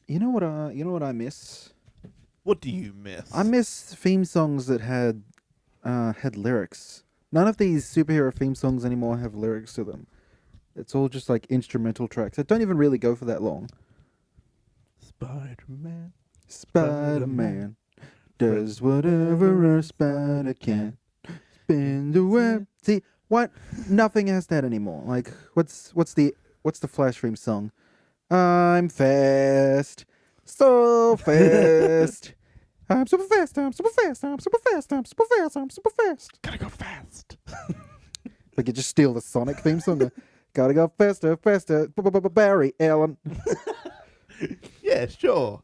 You know what I miss? What do you miss? I miss theme songs that had lyrics. None of these superhero theme songs anymore have lyrics to them. It's all just like instrumental tracks that don't even really go for that long. Spider-Man. Spider-Man does whatever a spider can. Spin the web. See what? Nothing has that anymore. Like what's the Flash theme song? I'm fast, so fast. I'm super fast. I'm super fast. I'm super fast. I'm super fast. I'm super fast. Gotta go fast. Like you just steal the Sonic theme song. Gotta go faster, faster. Barry Allen. Yeah, sure.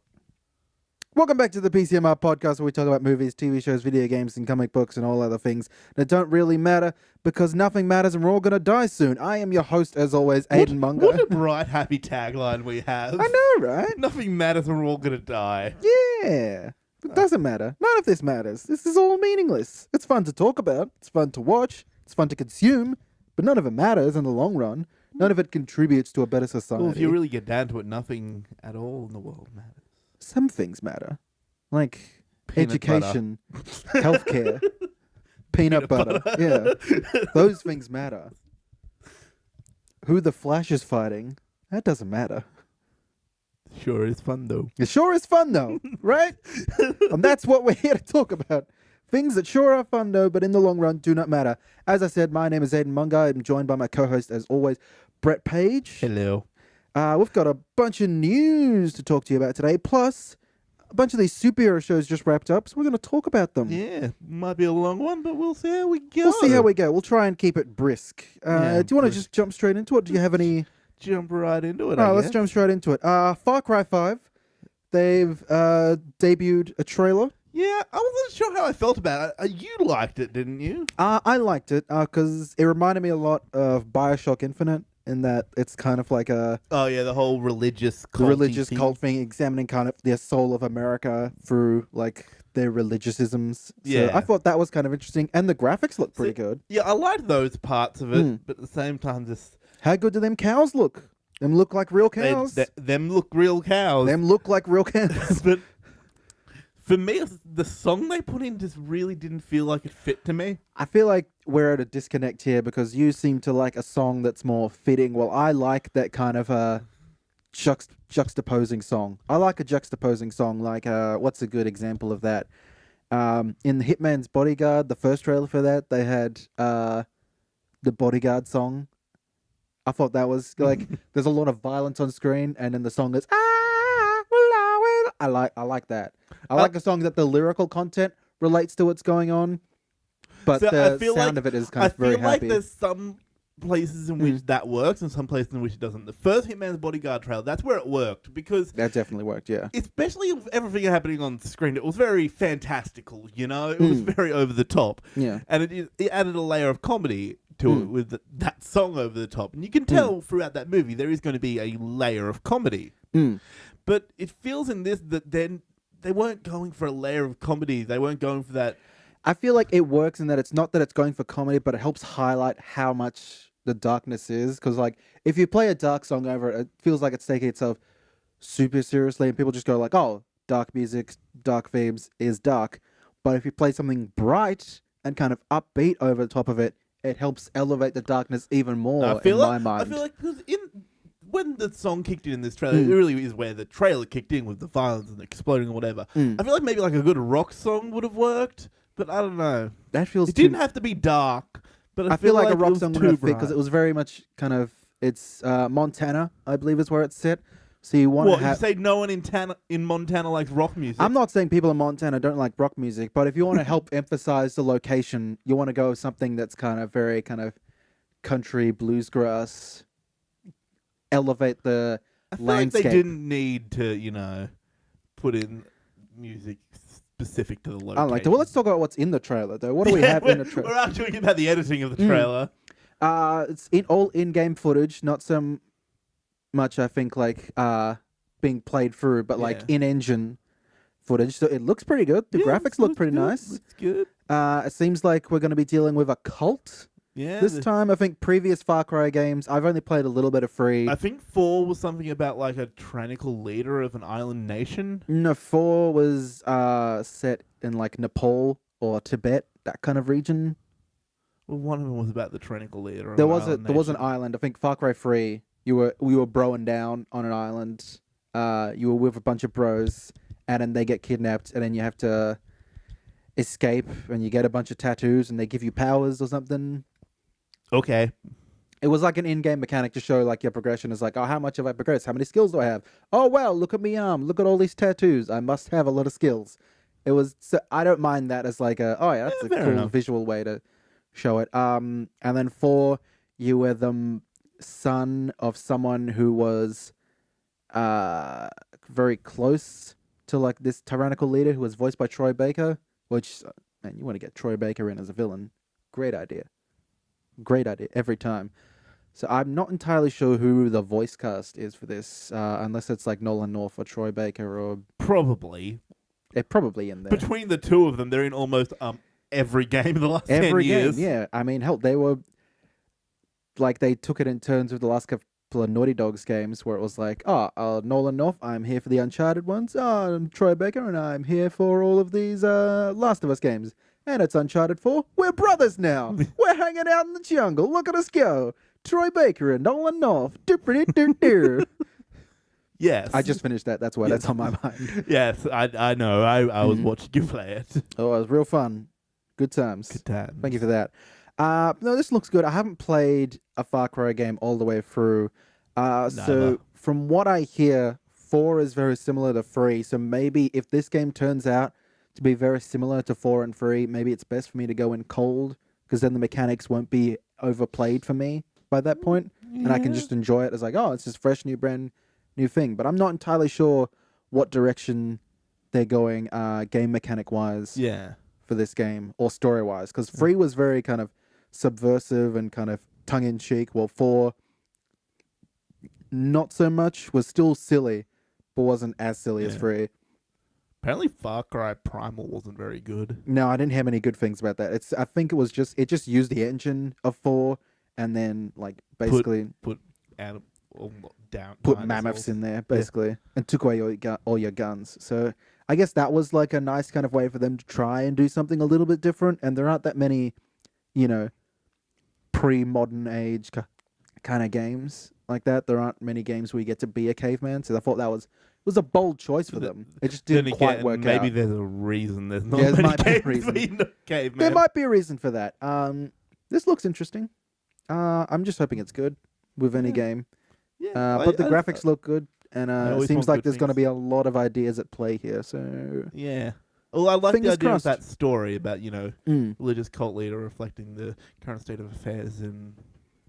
Welcome back to the PCMR podcast, where we talk about movies, TV shows, video games, and comic books, and all other things that don't really matter because nothing matters, and we're all gonna die soon. I am your host, as always, Aiden Munger. What a bright, happy tagline we have. I know, right? Nothing matters and we're all gonna die. Yeah. It doesn't matter. None of this matters. This is all meaningless. It's fun to talk about. It's fun to watch. It's fun to consume. But none of it matters in the long run. None of it contributes to a better society. Well, if you really get down to it, nothing at all in the world matters. Some things matter. Like Peanut education, healthcare, peanut butter. Yeah. Those things matter. Who the Flash is fighting, that doesn't matter. Sure is fun, though. It sure is fun, though, right? And that's what we're here to talk about. Things that sure are fun, though, but in the long run do not matter. As I said, my name is Aiden Munger. I'm joined by my co-host, as always, Brett Page. Hello. We've got a bunch of news to talk to you about today, plus a bunch of these superhero shows just wrapped up, so we're going to talk about them. Yeah, might be a long one, but we'll see how we go. We'll see how we go. We'll try and keep it brisk. Yeah, do you want to just jump straight into it? Do you have any... Jump right into it, No, I let's guess. jump straight into it. Far Cry 5, they've debuted a trailer. Yeah, I wasn't sure how I felt about it. You liked it, didn't you? I liked it because it reminded me a lot of Bioshock Infinite in that it's kind of like a Oh, yeah, the whole religious religious cult thing, examining kind of the soul of America through like their religious-isms. So Yeah. I thought that was kind of interesting, and the graphics look pretty good. Yeah, I liked those parts of it, but at the same time, just... How good do them cows look? Them look like real cows. Them look real cows. Them look like real cows. But for me, the song they put in just really didn't feel like it fit to me. I feel like we're at a disconnect here because you seem to like a song that's more fitting. Well, I like that kind of juxtaposing song. I like a juxtaposing song. Like, what's a good example of that? In Hitman's Bodyguard, the first trailer for that, they had the Bodyguard song. I thought that was like there's a lot of violence on screen, and then the song is I like that. I like a song that the lyrical content relates to what's going on, but So the I feel sound like, of it is kind of very I feel like happy. there's some places in which that works and some places in which it doesn't. The first Hitman's Bodyguard trailer, that's where it worked because... That definitely worked, yeah. Especially with everything happening on screen, it was very fantastical, you know? It was very over the top. Yeah. And it added a layer of comedy to it with that song over the top. And you can tell throughout that movie there is going to be a layer of comedy. But it feels in this that then they weren't going for a layer of comedy. They weren't going for that. I feel like it works in that it's not that it's going for comedy, but it helps highlight how much the darkness is. Because, like, if you play a dark song over it, it feels like it's taking itself super seriously, and people just go like, oh, dark music, dark themes is dark. But if you play something bright and kind of upbeat over the top of it, it helps elevate the darkness even more my mind. I feel like because when the song kicked in this trailer, it really is where the trailer kicked in with the violence and exploding or whatever. I feel like maybe like a good rock song would have worked, but I don't know. That feels It didn't have to be dark, but I feel like a it rock was song would too have fit because bright. it was very much kind of it's Montana, I believe, is where it's set. So you want to What, you have. say no one in Montana likes rock music? I'm not saying people in Montana don't like rock music, but if you want to help emphasize the location, you want to go with something that's kind of very kind of country bluesgrass, elevate the I feel landscape. like they didn't need to, put in music specific to the location. I like it. Well, let's talk about what's in the trailer, though. What do we have in the We're trailer? arguing about the editing of the trailer. It's all in-game footage, not so much, I think, like being played through, but like in-engine footage. So it looks pretty good. The graphics look pretty nice. Looks good. It seems like we're going to be dealing with a cult Yeah. This time, I think previous Far Cry games, I've only played a little bit of 3. I think 4 was something about like a tyrannical leader of an island nation. No, 4 was set in like Nepal or Tibet, that kind of region. Well, one of them was about the tyrannical leader of There an was island there was an nation. island. I think Far Cry 3, we were broing down on an island. You were with a bunch of bros, and then they get kidnapped, and then you have to escape, and you get a bunch of tattoos, and they give you powers or something. Okay. It was like an in-game mechanic to show like your progression is like, oh, how much have I progressed? How many skills do I have? Oh, wow, look at me arm. Look at all these tattoos. I must have a lot of skills. It was, so I don't mind that as like oh yeah, that's a fair cool enough. visual way to show it. And then 4, you were the son of someone who was very close to like this tyrannical leader who was voiced by Troy Baker, which, man, you want to get Troy Baker in as a villain. Great idea every time. So I'm not entirely sure who the voice cast is for this, unless it's like Nolan North or Troy Baker, or Probably. they're probably in there. Between the two of them, they're in almost every game in the last 10 years. Game, yeah. I mean, hell, they were like, they took it in turns with the last couple of Naughty Dogs games where it was like, Nolan North, I'm here for the Uncharted ones. Oh, I'm Troy Baker, and I'm here for all of these Last of Us games. And it's Uncharted 4. We're brothers now. We're hanging out in the jungle. Look at us go. Troy Baker and Nolan North. Yes. I just finished that. That's why that's on my mind. Yes, I know. I was watching you play it. Oh, it was real fun. Good times. Good times. Thank you for that. No, this looks good. I haven't played a Far Cry game all the way through. So from what I hear, 4 is very similar to 3. So maybe if this game turns out to be very similar to 4 and 3, maybe it's best for me to go in cold, because then the mechanics won't be overplayed for me by that point, and I can just enjoy it as like, oh, it's just fresh, brand new thing. But I'm not entirely sure what direction they're going game mechanic wise for this game, or story wise, because 3 was very kind of subversive and kind of tongue in cheek, while 4 not so much, was still silly, but wasn't as silly as 3. Apparently Far Cry Primal wasn't very good. No, I didn't have any good things about that. I think it just used the engine of 4, and then like basically put down mammoths in there basically, and took away all your guns. So I guess that was like a nice kind of way for them to try and do something a little bit different. And there aren't that many, pre-modern age kind of games like that. There aren't many games where you get to be a caveman. So I thought that was a bold choice for them. It just didn't quite work out. Maybe there's a reason there's not there many might be a games reason. being the caveman. There might be a reason for that. This looks interesting. I'm just hoping it's good with any game. Yeah, but the graphics look good, and it seems like there's going to be a lot of ideas at play here. So yeah. Well, I like the Fingers idea crossed. of that story about, religious cult leader reflecting the current state of affairs in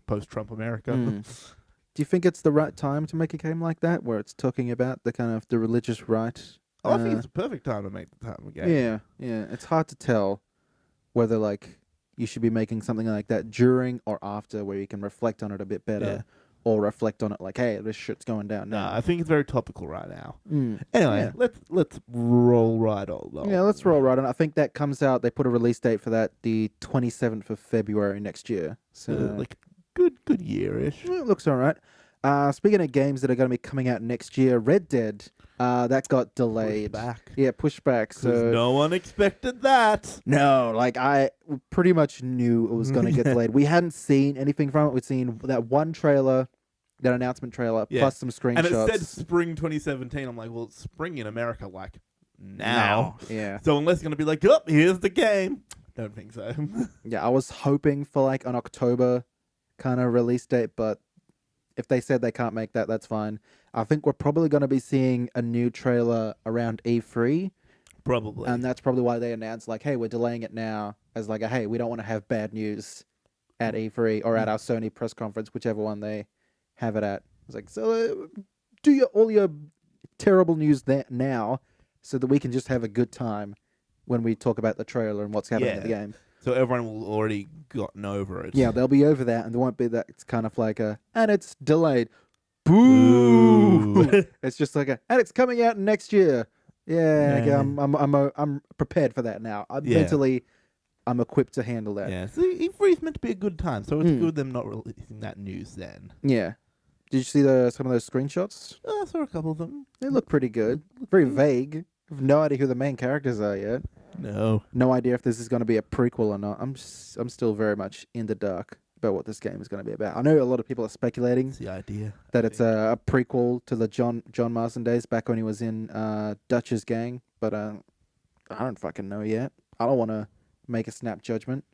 post-Trump America. Do you think it's the right time to make a game like that, where it's talking about the kind of the religious right? I think it's a perfect time to make the time of game. Yeah. It's hard to tell whether like you should be making something like that during or after, where you can reflect on it a bit better, or reflect on it like, hey, this shit's going down now. No, I think it's very topical right now. Anyway, let's roll right along. Yeah, let's roll right on. I think that comes out. They put a release date for that, the 27th of February next year. So like good year-ish. It looks all right. Speaking of games that are going to be coming out next year, Red Dead, that got delayed. Pushed back. So no one expected that. No, like I pretty much knew it was going to get delayed. We hadn't seen anything from it. We'd seen that one trailer, that announcement trailer, plus some screenshots. And it said spring 2017. I'm like, well, it's spring in America, like now. Yeah. So unless it's going to be like, oh, here's the game. Don't think so. Yeah, I was hoping for like an October kind of release date, but if they said they can't make that, that's fine. I think we're probably going to be seeing a new trailer around E3. Probably. And that's probably why they announced, like, hey, we're delaying it now, as like, hey, we don't want to have bad news at E3 or at our Sony press conference, whichever one they have it at. It's like, so do all your terrible news now, so that we can just have a good time when we talk about the trailer and what's happening in the game. So everyone will already gotten over it. Yeah, they'll be over that, and there won't be that. It's kind of like and it's delayed. Boo! It's just like and it's coming out next year. Yeah. Okay, I'm prepared for that now. Mentally, I'm equipped to handle that. Yeah, so E3's meant to be a good time, so it's good them not releasing that news then. Yeah. Did you see some of those screenshots? I saw a couple of them. They look pretty good. Very vague. I have no idea who the main characters are yet. No. No idea if this is going to be a prequel or not. I'm still very much in the dark about what this game is going to be about. I know a lot of people are speculating That's the idea. that it's a prequel to the John Marston days back when he was in Dutch's gang, but I don't fucking know yet. I don't want to make a snap judgment.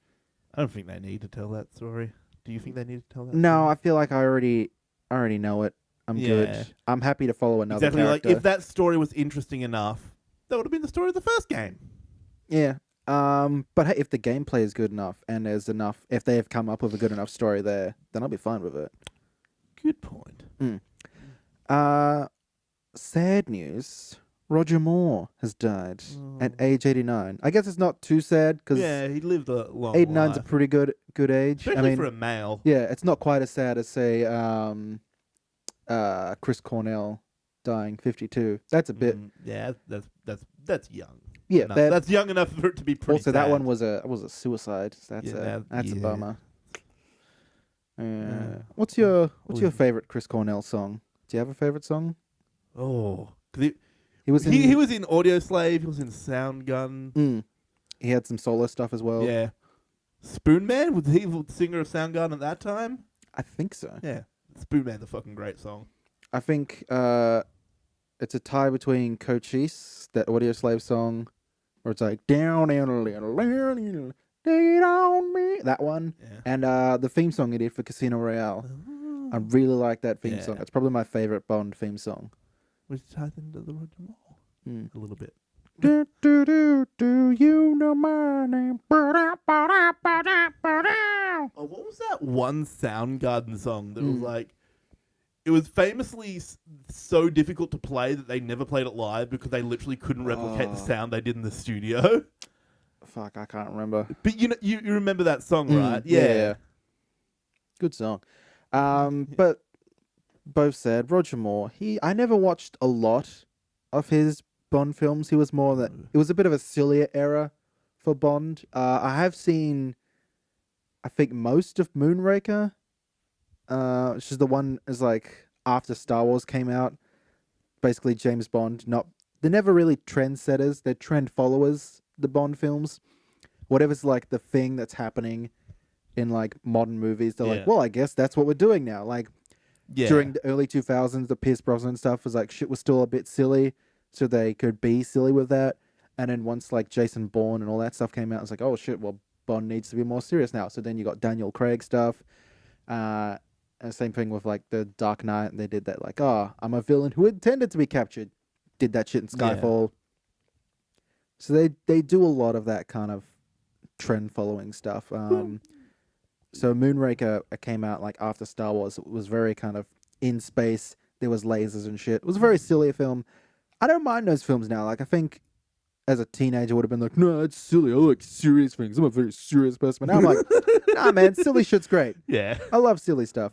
I don't think they need to tell that story. Do you think they need to tell that No, story? I feel like I already know it. I'm good. I'm happy to follow another character. Like if that story was interesting enough, that would have been the story of the first game. Yeah. But hey, if the gameplay is good enough and there's enough, if they have come up with a good enough story there, then I'll be fine with it. Good point. Sad news. Roger Moore has died at age 89. I guess it's not too sad because he lived a long 89's life. a pretty good age. Especially for a male. Yeah, it's not quite as sad as say Chris Cornell dying 52. That's a bit. Yeah, that's young. Yeah, that's young enough for it to be pretty. Also, sad. that one was a suicide. So that's a bummer. What's your favorite Chris Cornell song? Do you have a favorite song? Oh, because he was in Audio Slave. He was in Soundgarden. He had some solo stuff as well. Yeah, Spoon Man, was he the singer of Soundgarden at that time? I think so. Yeah, Spoon Man's a fucking great song. I think it's a tie between Cochise, that Audio Slave song, where it's like down and a little on me, that one, and the theme song he did for Casino Royale. I really like that theme song. It's probably my favorite Bond theme song. Which ties into the Roger Moore a little bit. Do you know my name? Oh, what was that one Soundgarden song that was like? It was famously so difficult to play that they never played it live because they literally couldn't replicate the sound they did in the studio. Fuck, I can't remember. But you remember that song, right? Yeah. Good song. But both said Roger Moore. I never watched a lot of his Bond films. He was more that it was a bit of a sillier era for Bond. I have seen, I think, most of Moonraker. Which is the one is like after Star Wars came out. Basically, James Bond. They're never really trendsetters. They're trend followers. The Bond films, whatever's like the thing that's happening in like modern movies, they're like, well, I guess that's what we're doing now. Like during the early 2000s, the Pierce Brosnan stuff was like shit was still a bit silly, so they could be silly with that. And then once like Jason Bourne and all that stuff came out, it's like, oh shit, well Bond needs to be more serious now. So then you got Daniel Craig stuff. And same thing with like the Dark Knight. They did that like, I'm a villain who intended to be captured. Did that shit in Skyfall. So they do a lot of that kind of trend following stuff. So Moonraker came out like after Star Wars. It was very kind of in space. There was lasers and shit. It was a very silly film. I don't mind those films now. Like I think as a teenager I would have been like, no, it's silly. I like serious things. I'm a very serious person. But now I'm like, nah, man, silly shit's great. Yeah. I love silly stuff.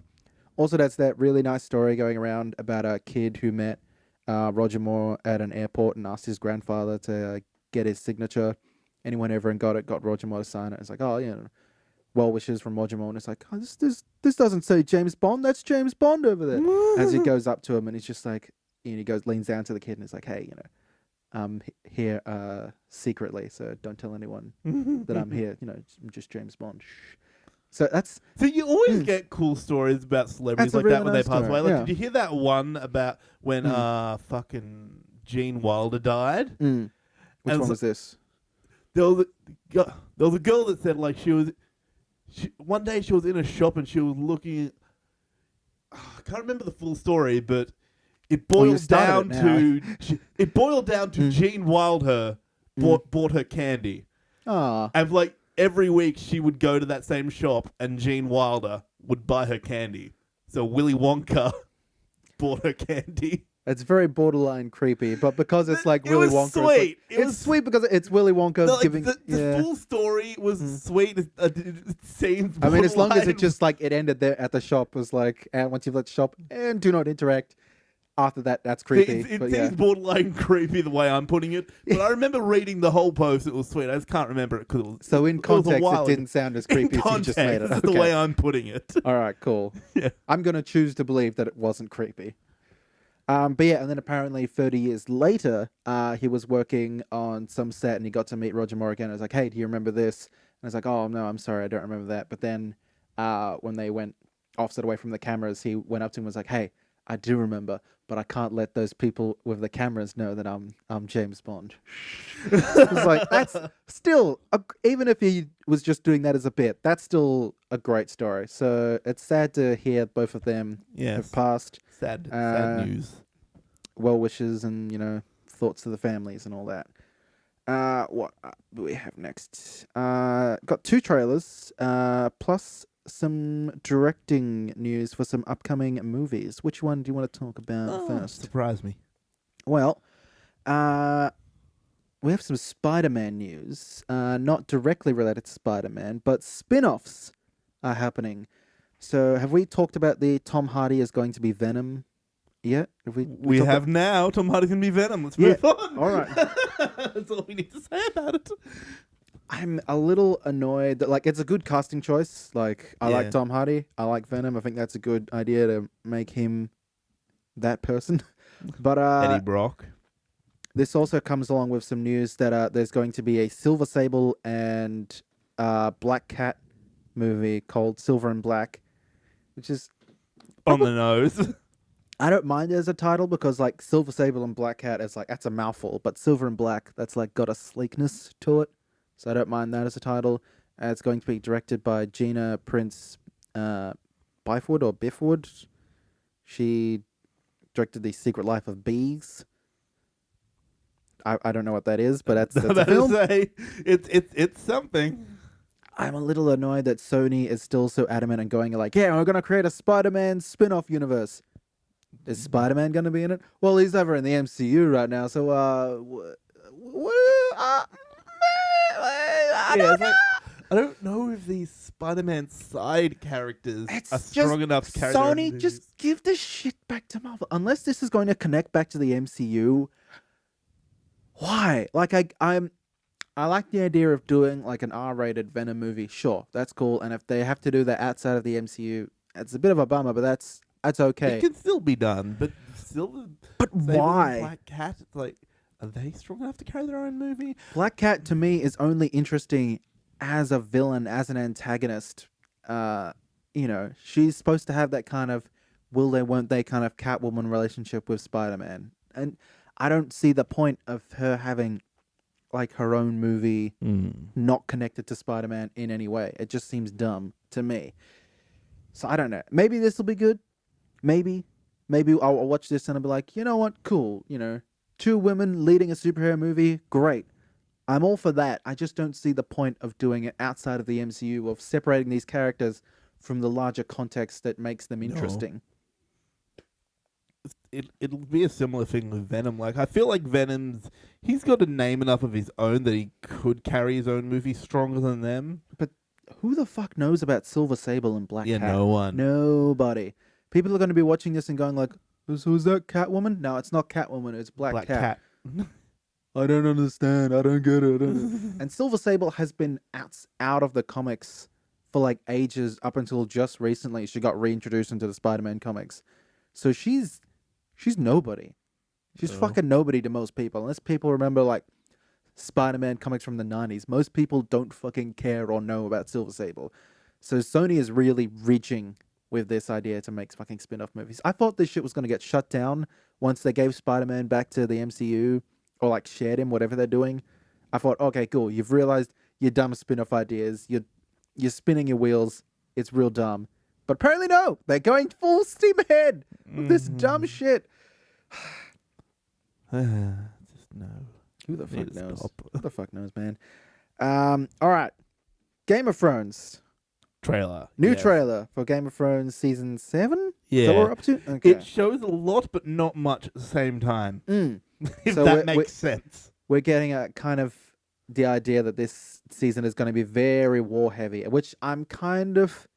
Also, that's that really nice story going around about a kid who met Roger Moore at an airport and asked his grandfather to get his signature, and he went over and got Roger Moore to sign it. It's like, well wishes from Roger Moore, and it's like, this doesn't say James Bond, that's James Bond over there. As he goes up to him, and he's just like, and he leans down to the kid, and he's like, hey, I'm here secretly, so don't tell anyone that I'm here. I'm just James Bond. Shh. So you always get cool stories about celebrities like really that when nice they pass story, away. Like, yeah. did you hear that one about when fucking Gene Wilder died? Which one was this? There was a girl that said like one day she was in a shop and she was looking. I can't remember the full story, but it boiled down to Gene Wilder bought her candy. And like every week she would go to that same shop and Gene Wilder would buy her candy. So Willy Wonka bought her candy. It's very borderline creepy, but because it's like Willy Wonka, sweet. It's sweet because it's Willy Wonka giving. The full story was sweet. It seems. I mean, as long as it just like it ended there at the shop was like, and once you've left the shop and do not interact. after that, that's creepy. It but seems borderline creepy the way I'm putting it, but I remember reading the whole post. It was sweet. I just can't remember it because So in context, it ago. didn't sound as creepy as you just made it. This is the way I'm putting it. All right, cool. Yeah. I'm going to choose to believe that it wasn't creepy. But yeah, and then apparently 30 years later, he was working on some set and he got to meet Roger Moore again. I was like, hey, do you remember this? And I was like, oh, no, I'm sorry, I don't remember that. But then when they went offset away from the cameras, he went up to him and was like, hey, I do remember, but I can't let those people with the cameras know that I'm James Bond. It's like, that's still, even if he was just doing that as a bit, that's still a great story. So it's sad to hear both of them have passed. Sad news. Well wishes and, thoughts to the families and all that. What do we have next? Got 2 trailers, plus some directing news for some upcoming movies. Which one do you want to talk about first? Surprise me. Well, we have some Spider-Man news, not directly related to Spider-Man, but spin-offs are happening. So have we talked about the Tom Hardy is going to be Venom yet? We have now. Tom Hardy's going to be Venom. Let's move on. All right. That's all we need to say about it. I'm a little annoyed that, it's a good casting choice. I like Tom Hardy. I like Venom. I think that's a good idea to make him that person. But Eddie Brock. This also comes along with some news that there's going to be a Silver Sable and Black Cat movie called Silver and Black, which is on the nose. I don't mind it as a title because Silver Sable and Black Cat is that's a mouthful, but Silver and Black, that's got a sleekness to it. So I don't mind that as a title. It's going to be directed by Gina Prince Byford or Biffwood. She directed The Secret Life of Bees. I don't know what that is, but that's a film. It's something. I'm a little annoyed that Sony is still so adamant and going we're going to create a Spider-Man spin-off universe. Is Spider-Man going to be in it? Well, he's over in the MCU right now, so I don't know if these Spider-Man side characters are strong enough to carry Sony, just give this shit back to Marvel. Unless this is going to connect back to the MCU, why? I like the idea of doing an R-rated Venom movie. Sure, that's cool. And if they have to do that outside of the MCU, it's a bit of a bummer, but that's okay. It can still be done, but still. But why? Black Cat, are they strong enough to carry their own movie? Black Cat to me is only interesting as a villain, as an antagonist. She's supposed to have that kind of will they, won't they kind of Catwoman relationship with Spider-Man, and I don't see the point of her having her own movie not connected to Spider-Man in any way. It just seems dumb to me. So I don't know. Maybe this will be good. Maybe I'll watch this and I'll be like, you know what? Cool. 2 women leading a superhero movie. Great. I'm all for that. I just don't see the point of doing it outside of the MCU, of separating these characters from the larger context that makes them interesting. It'll be a similar thing with Venom. I feel like he's got a name enough of his own that he could carry his own movie stronger than them. But who the fuck knows about Silver Sable and Black Cat? No one. Nobody. People are going to be watching this and going who's that Catwoman? No, it's not Catwoman. It's Black Cat. I don't understand. I don't get it. And Silver Sable has been out of the comics for ages up until just recently. She got reintroduced into the Spider-Man comics. So she's nobody. She's fucking nobody to most people. Unless people remember Spider-Man comics from the 90s. Most people don't fucking care or know about Silver Sable. So Sony is really reaching with this idea to make fucking spin-off movies. I thought this shit was going to get shut down once they gave Spider-Man back to the MCU or shared him, whatever they're doing. I thought, okay, cool. You've realized your dumb spin-off ideas. You're spinning your wheels. It's real dumb. But apparently no. They're going full steam ahead with this dumb shit. Just no. Who the fuck knows? Who the fuck knows, man? All right. Game of Thrones. Trailer. New trailer for Game of Thrones season 7? Yeah. Is that what we're up to? Okay. It shows a lot, but not much at the same time. If So that makes sense. We're getting a kind of the idea that this season is going to be very war heavy, which I'm kind of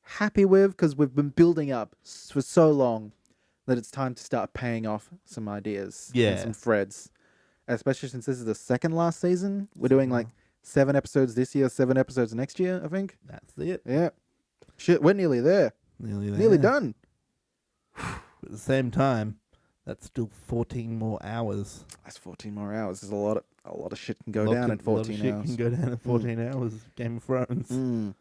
happy with because we've been building up for so long that it's time to start paying off some ideas Yeah. and some threads. Especially since this is the second last season. We're doing like 7 episodes this year, 7 episodes next year, I think. That's it. Yeah. Shit, we're nearly there. Nearly done. At the same time, that's still 14 more hours. That's 14 more hours. There's a lot of shit can go down in 14 hours. A lot of shit can go down in 14 hours. Game of Thrones.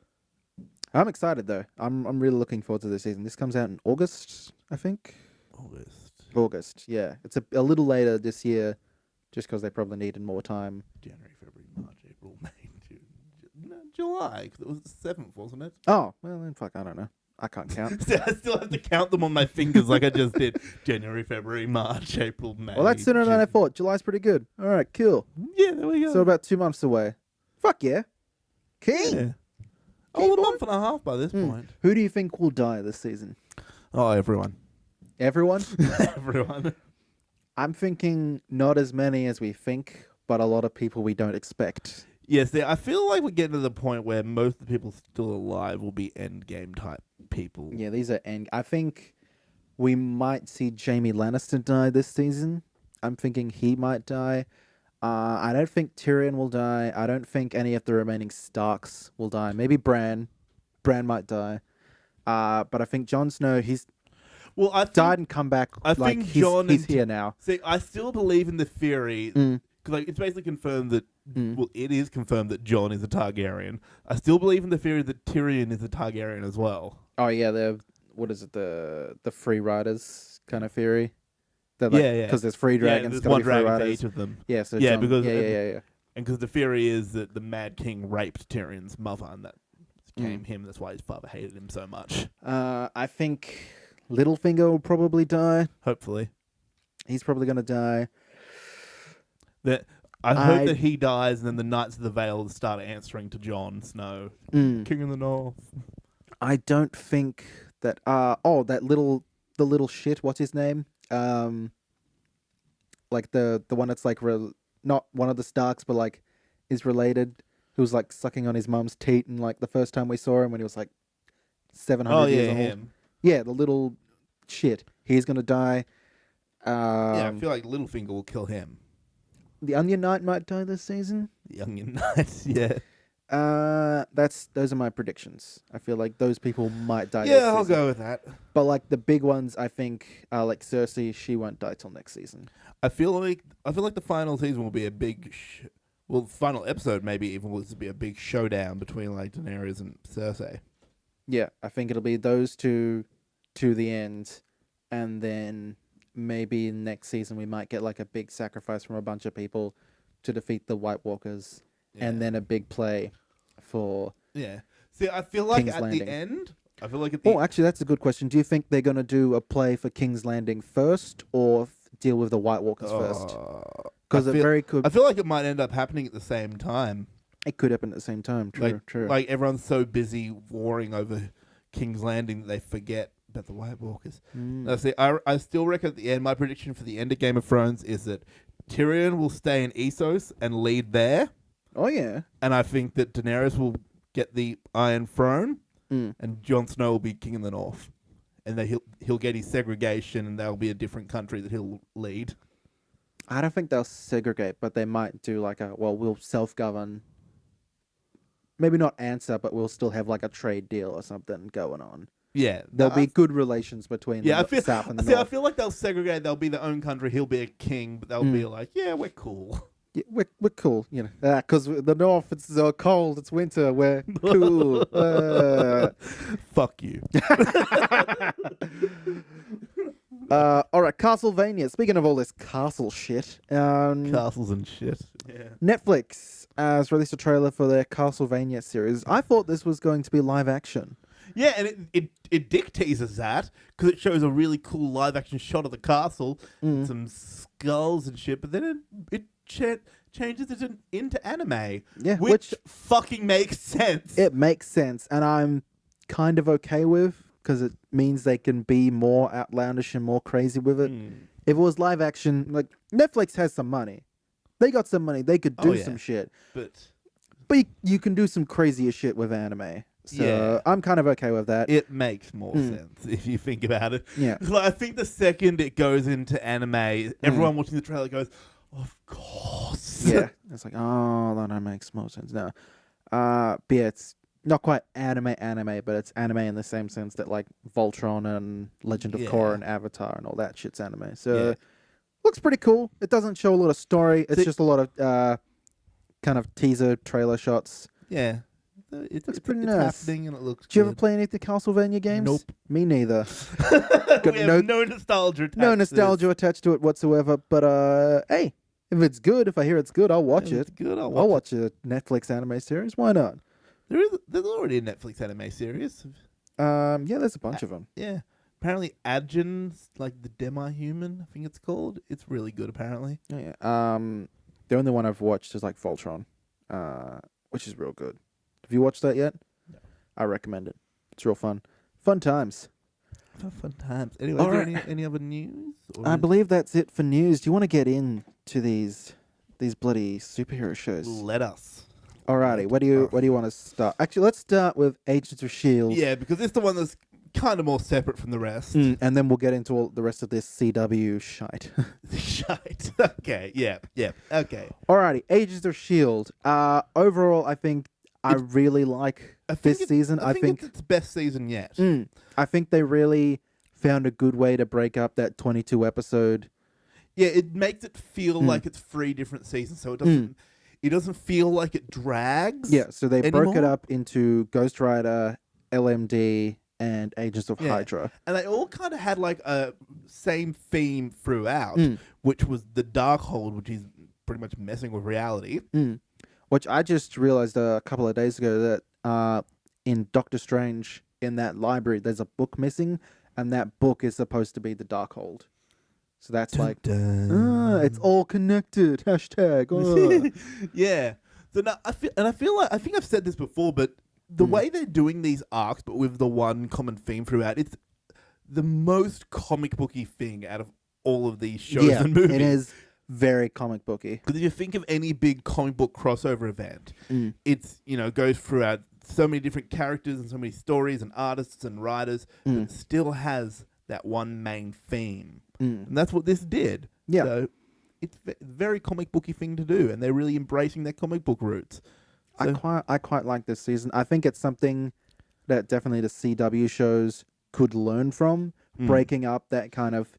I'm excited though. I'm really looking forward to this season. This comes out in August, I think. August, yeah. It's a little later this year, just because they probably needed more time. January, February, March, April, May, June, July. 'Cause it was the 7th, wasn't it? Oh, well then fuck, I don't know. I can't count. I still have to count them on my fingers like I just did. January, February, March, April, May. Well, that's sooner than I thought. July's pretty good. All right, cool. Yeah, there we go. So about 2 months away. Fuck yeah. King. Yeah. Oh, a month and a half by this point. Who do you think will die this season? Oh, everyone. Everyone? Everyone. I'm thinking not as many as we think, but a lot of people we don't expect. Yes, I feel like we're getting to the point where most of the people still alive will be endgame type people. Yeah, these are I think we might see Jaime Lannister die this season. I'm thinking he might die. I don't think Tyrion will die. I don't think any of the remaining Starks will die. Maybe Bran. Bran might die. But I think Jon Snow, he's died and come back. I think he's here now. See, I still believe in the theory, because it's basically confirmed that, well, it is confirmed that Jon is a Targaryen. I still believe in the theory that Tyrion is a Targaryen as well. Oh, yeah, what is it, the free riders kind of theory? Yeah. Because there's free dragons. There's one dragon for each of them. Yeah, so yeah, Jon, because yeah. And because the theory is that the Mad King raped Tyrion's mother, and that became him. That's why his father hated him so much. I think Littlefinger will probably die. Hopefully. He's probably going to die. I hope that he dies, and then the Knights of the Vale start answering to Jon Snow, King of the North. I don't think that. The little shit. What's his name? Like the one that's like not one of the Starks, but like is related. Who was like sucking on his mum's teat, and like the first time we saw him when he was like 700 years old. Him. Yeah, the little shit. He's gonna die. I feel like Littlefinger will kill him. The Onion Knight might die this season. The Onion Knight, yeah. Those are my predictions. I feel like those people might die. Yeah, I'll go with that. But like the big ones, I think, like Cersei, she won't die till next season. I feel like the final season will be a big, final episode maybe even will be a big showdown between like Daenerys and Cersei. Yeah, I think it'll be those two to the end, and then maybe next season we might get like a big sacrifice from a bunch of people to defeat the White Walkers, and then a big play for See, I feel like King's at Landing. the end, actually, that's a good question. Do you think they're going to do a play for King's Landing first, or deal with the White Walkers first? Because it very could. I feel like it might end up happening at the same time. It could happen at the same time. True. Like everyone's so busy warring over King's Landing that they forget about the White Walkers. See, I still reckon at the end, my prediction for the end of Game of Thrones is that Tyrion will stay in Essos and lead there. Oh yeah. And I think that Daenerys will get the Iron Throne, and Jon Snow will be King of the North, and that he'll get his segregation, and that'll be a different country that he'll lead. I don't think they'll segregate, but they might do like we'll self-govern. Maybe not answer, but we'll still have like a trade deal or something going on. Yeah, there'll be good relations between the South and the North. I feel like they'll segregate. They'll be their own country. He'll be a king, but they'll be like, yeah, we're cool. Yeah, we're cool, you know, because the North, it's cold, it's winter, we're cool. Fuck you. All right, Castlevania. Speaking of all this castle shit, castles and shit. Yeah. Netflix has released a trailer for their Castlevania series. I thought this was going to be live action. Yeah, and it dick teases that because it shows a really cool live action shot of the castle, and some skulls and shit. But then it changes it into anime. Yeah, which fucking makes sense. It makes sense, and I'm kind of okay with, because it means they can be more outlandish and more crazy with it. If it was live action, like Netflix has some money, they got some money, they could do some shit. But you can do some crazier shit with anime. So Yeah. I'm kind of okay with that. It makes more sense if you think about it. Yeah. Like, I think the second it goes into anime, everyone watching the trailer goes, "Of course." Yeah. It's like, oh, that makes more sense. No. But yeah, it's not quite anime, but it's anime in the same sense that like Voltron and Legend of Korra Yeah. and Avatar and all that shit's anime. So Yeah. looks pretty cool. It doesn't show a lot of story. It's See- just a lot of kind of teaser trailer shots. Yeah. It's pretty it's nice. happening and it looks Do you ever good. play any of the Castlevania games? Nope. Me neither. We have no nostalgia attached No to this. nostalgia attached to it whatsoever. But hey, if it's good, if I hear it's good, I'll watch If it. it's good, I'll watch a Netflix anime series. Why not? There's already a Netflix anime series. Yeah, there's a bunch of them. Yeah. Apparently Adjin's like the demi-human, I think it's called. It's really good apparently. Yeah. The only one I've watched is like Voltron, which is real good. Have you watched that yet? No. I recommend it. It's real fun. Fun times. Fun times. Anyway, All is there right. any other news? Or I believe that's it for news. Do you want to get into these bloody superhero shows? let us. Alrighty, where do you want to start? Actually, let's start with Agents of S.H.I.E.L.D. Yeah, because it's the one that's kind of more separate from the rest. And then we'll get into all the rest of this CW shite. Shite. Okay, yeah, okay. Alrighty, Agents of S.H.I.E.L.D. Overall, I think I really like this season. I think it's its best season yet. I think they really found a good way to break up that 22 episode. Yeah, it makes it feel like it's 3 different seasons, so it doesn't feel like it drags. Yeah, so they broke it anymore. up into Ghost Rider, LMD, and Agents of Hydra. And they all kind of had like a same theme throughout, which was the Darkhold, which is pretty much messing with reality. Which I just realized a couple of days ago that in Doctor Strange, in that library, there's a book missing, and that book is supposed to be the Darkhold. So that's like, it's all connected. Hashtag. Yeah. So now I feel like I think I've said this before, but the way they're doing these arcs, but with the one common theme throughout, it's the most comic booky thing out of all of these shows and movies. It is very comic booky. Because if you think of any big comic book crossover event, it's, goes throughout so many different characters and so many stories and artists and writers, but it still has that one main theme. And that's what this did. Yeah. So it's a very comic booky thing to do, and they're really embracing their comic book roots. So, I quite like this season. I think it's something that definitely the CW shows could learn from, breaking up that kind of...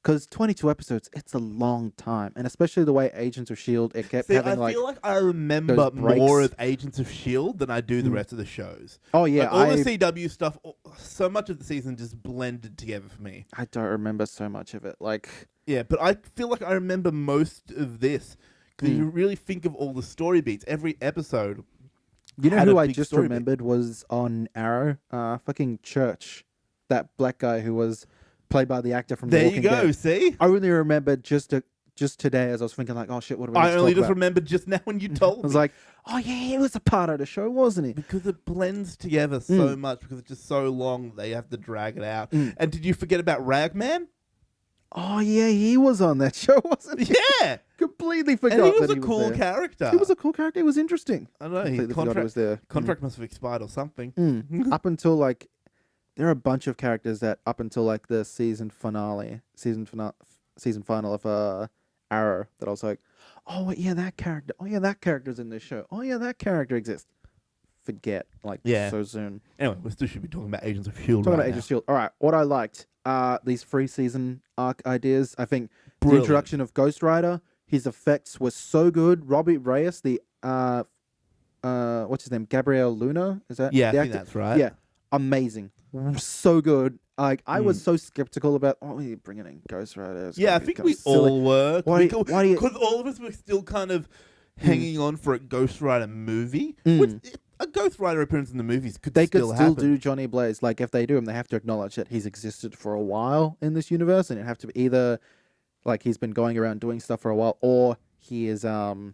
Because 22 episodes, it's a long time. And especially the way Agents of S.H.I.E.L.D., it kept having I feel like I remember those breaks. more of Agents of S.H.I.E.L.D. than I do the rest of the shows. Oh, yeah. Like, all the CW stuff, so much of the season just blended together for me. I don't remember so much of it. Like... Yeah, but I feel like I remember most of this. Because you really think of all the story beats. Every episode. You know had who a I big just story beat. remembered was on Arrow? Fucking Church. That black guy who was played by the actor from The There Walking you go, Dead. see? I only remembered just today as I was thinking like, oh shit, what do we I need to only talk just about? remembered just now when you told I me. was like, oh yeah, he was a part of the show, wasn't he? Because it blends together so much, because it's just so long they have to drag it out. And did you forget about Ragman? Oh yeah, he was on that show, wasn't he? Yeah! Completely forgot And he was that a cool there. character. He was a cool character. He was interesting. I don't know, his Completely forgot he was there. contract must have expired or something. Up until like, there are a bunch of characters that up until like the season final of Arrow that I was like, oh yeah, that character. Oh yeah, that character's in this show. Oh yeah, that character exists. Forget so soon. Anyway, we still should be talking about Agents of S.H.I.E.L.D. Talking right about Agents of S.H.I.E.L.D. All right, what I liked, these 3-season arc ideas. I think the Brilliant. introduction of Ghost Rider, his effects were so good. Robbie Reyes, the what's his name, Gabriel Luna, is that? Yeah, I the think actor? that's right. Yeah, amazing, so good. Like I was so skeptical about, oh, you're bringing in Ghost Rider. Yeah, I think we all were. Why do you- Because all of us were still kind of hanging on for a Ghost Rider movie. Which, a Ghost Rider appearance in the movies could They could still still happen. do Johnny Blaze. Like if they do him, they have to acknowledge that he's existed for a while in this universe, and it have to be either like he's been going around doing stuff for a while, or he is thought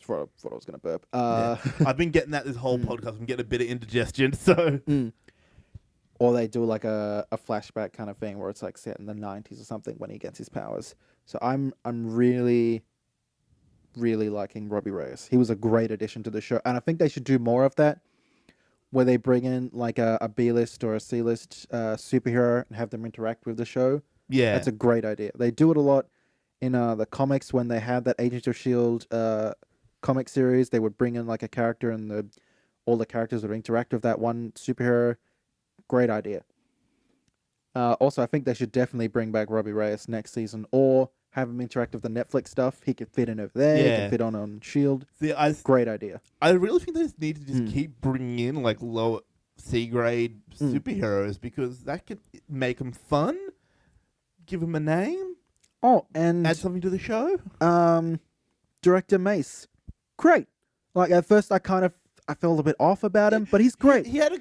I was gonna burp. I've been getting that this whole podcast. I'm getting a bit of indigestion, so Or they do like a flashback kind of thing where it's like set in the 90s or something when he gets his powers. So I'm really really liking Robbie Reyes. He was a great addition to the show, and I think they should do more of that, where they bring in like a B-list or a C-list superhero and have them interact with the show. Yeah. That's a great idea. They do it a lot in the comics when they had that Agents of S.H.I.E.L.D. Comic series. They would bring in like a character and all the characters would interact with that one superhero. Great idea. Also, I think they should definitely bring back Robbie Reyes next season or have him interact with the Netflix stuff. He could fit in over there. He could fit on S.H.I.E.L.D. See, Great idea. I really think they just need to just keep bringing in like low C-grade superheroes because that could make them fun. Give them a name. Oh, and add something to the show. Director Mace, great. Like at first, I felt a bit off about him, but he's great. He had a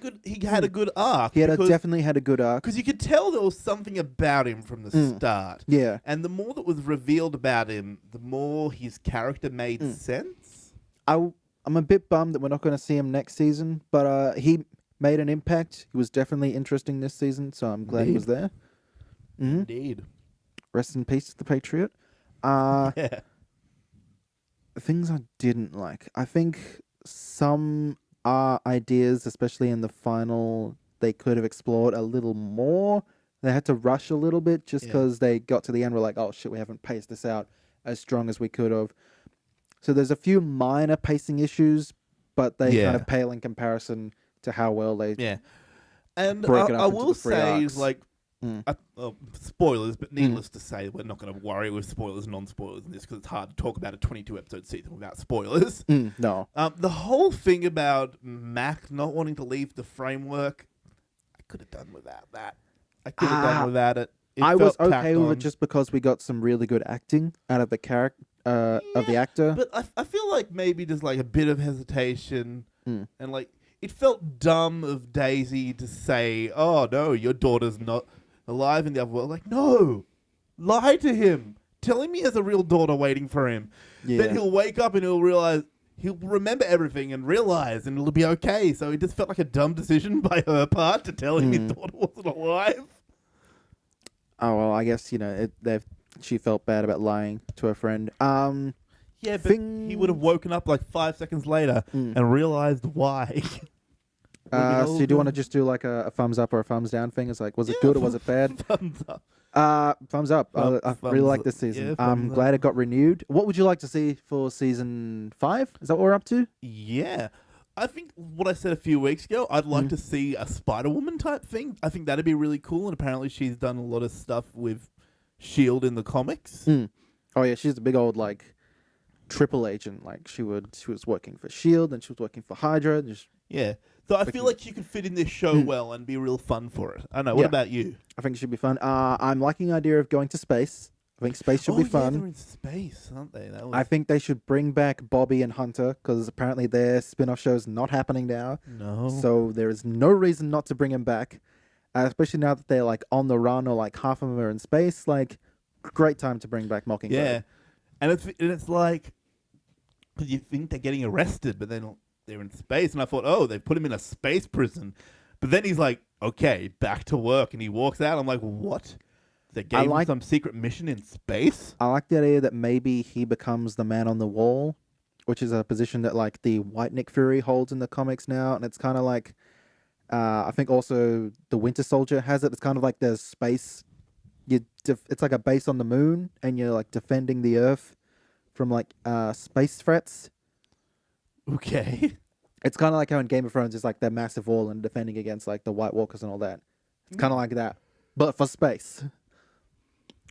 good arc. He definitely had a good arc because you could tell there was something about him from the start. Yeah, and the more that was revealed about him, the more his character made sense. I'm a bit bummed that we're not going to see him next season, but he made an impact. He was definitely interesting this season, so I'm glad he was there. Indeed. Rest in peace, the Patriot. Yeah. Things I didn't like. I think some ideas, especially in the final, they could have explored a little more. They had to rush a little bit just because they got to the end. We're like, oh shit, we haven't paced this out as strong as we could have. So there's a few minor pacing issues, but they kind of pale in comparison to how well they And broke it up I into will the three say, arcs. like, spoilers, but needless to say, we're not going to worry with spoilers and non-spoilers in this because it's hard to talk about a 22-episode season without spoilers. No. The whole thing about Mac not wanting to leave the framework, I could have done without that. I could have done without it. I was okay with it just because we got some really good acting out of the character of the actor. But I feel like maybe there's like a bit of hesitation and like it felt dumb of Daisy to say, "Oh no, your daughter's not alive in the other world." Like, no, lie to him. Tell him he has a real daughter waiting for him. Yeah. Then he'll wake up and he'll realize, he'll remember everything and realize, and it'll be okay. So it just felt like a dumb decision by her part to tell him his daughter wasn't alive. Oh well, I guess she felt bad about lying to her friend. Yeah, but he would have woken up like 5 seconds later and realized why. So do you want to just do like a thumbs up or a thumbs down thing? It's like, was it good or was it bad? Thumbs up. Thumbs up. I really like this season. Yeah, I'm glad it got renewed. What would you like to see for season 5? Is that what we're up to? Yeah. I think what I said a few weeks ago, I'd like to see a Spider-Woman type thing. I think that'd be really cool. And apparently she's done a lot of stuff with S.H.I.E.L.D. in the comics. Oh yeah, she's a big old like triple agent. Like she was working for S.H.I.E.L.D. and she was working for Hydra. Yeah. So I feel like she could fit in this show well and be real fun for it. I don't know. What about you? I think it should be fun. I'm liking the idea of going to space. I think space should be fun. Yeah, they're in space, aren't they? I think they should bring back Bobby and Hunter because apparently their spin-off show is not happening now. No. So there is no reason not to bring them back, especially now that they're like on the run or like half of them are in space. Like, great time to bring back Mockingbird. Yeah, and it's like, because you think they're getting arrested, but then they're in space, and I thought, oh, they put him in a space prison. But then he's like, okay, back to work, and he walks out. I'm like, what? They gave him some secret mission in space? I like the idea that maybe he becomes the man on the wall, which is a position that like the white Nick Fury holds in the comics now, and it's kind of like, I think also the Winter Soldier has it. It's kind of like there's space. It's like a base on the moon, and you're like defending the Earth from like space threats. Okay. It's kind of like how in Game of Thrones is like the massive wall and defending against like the White Walkers and all that. It's kind of like that, but for space.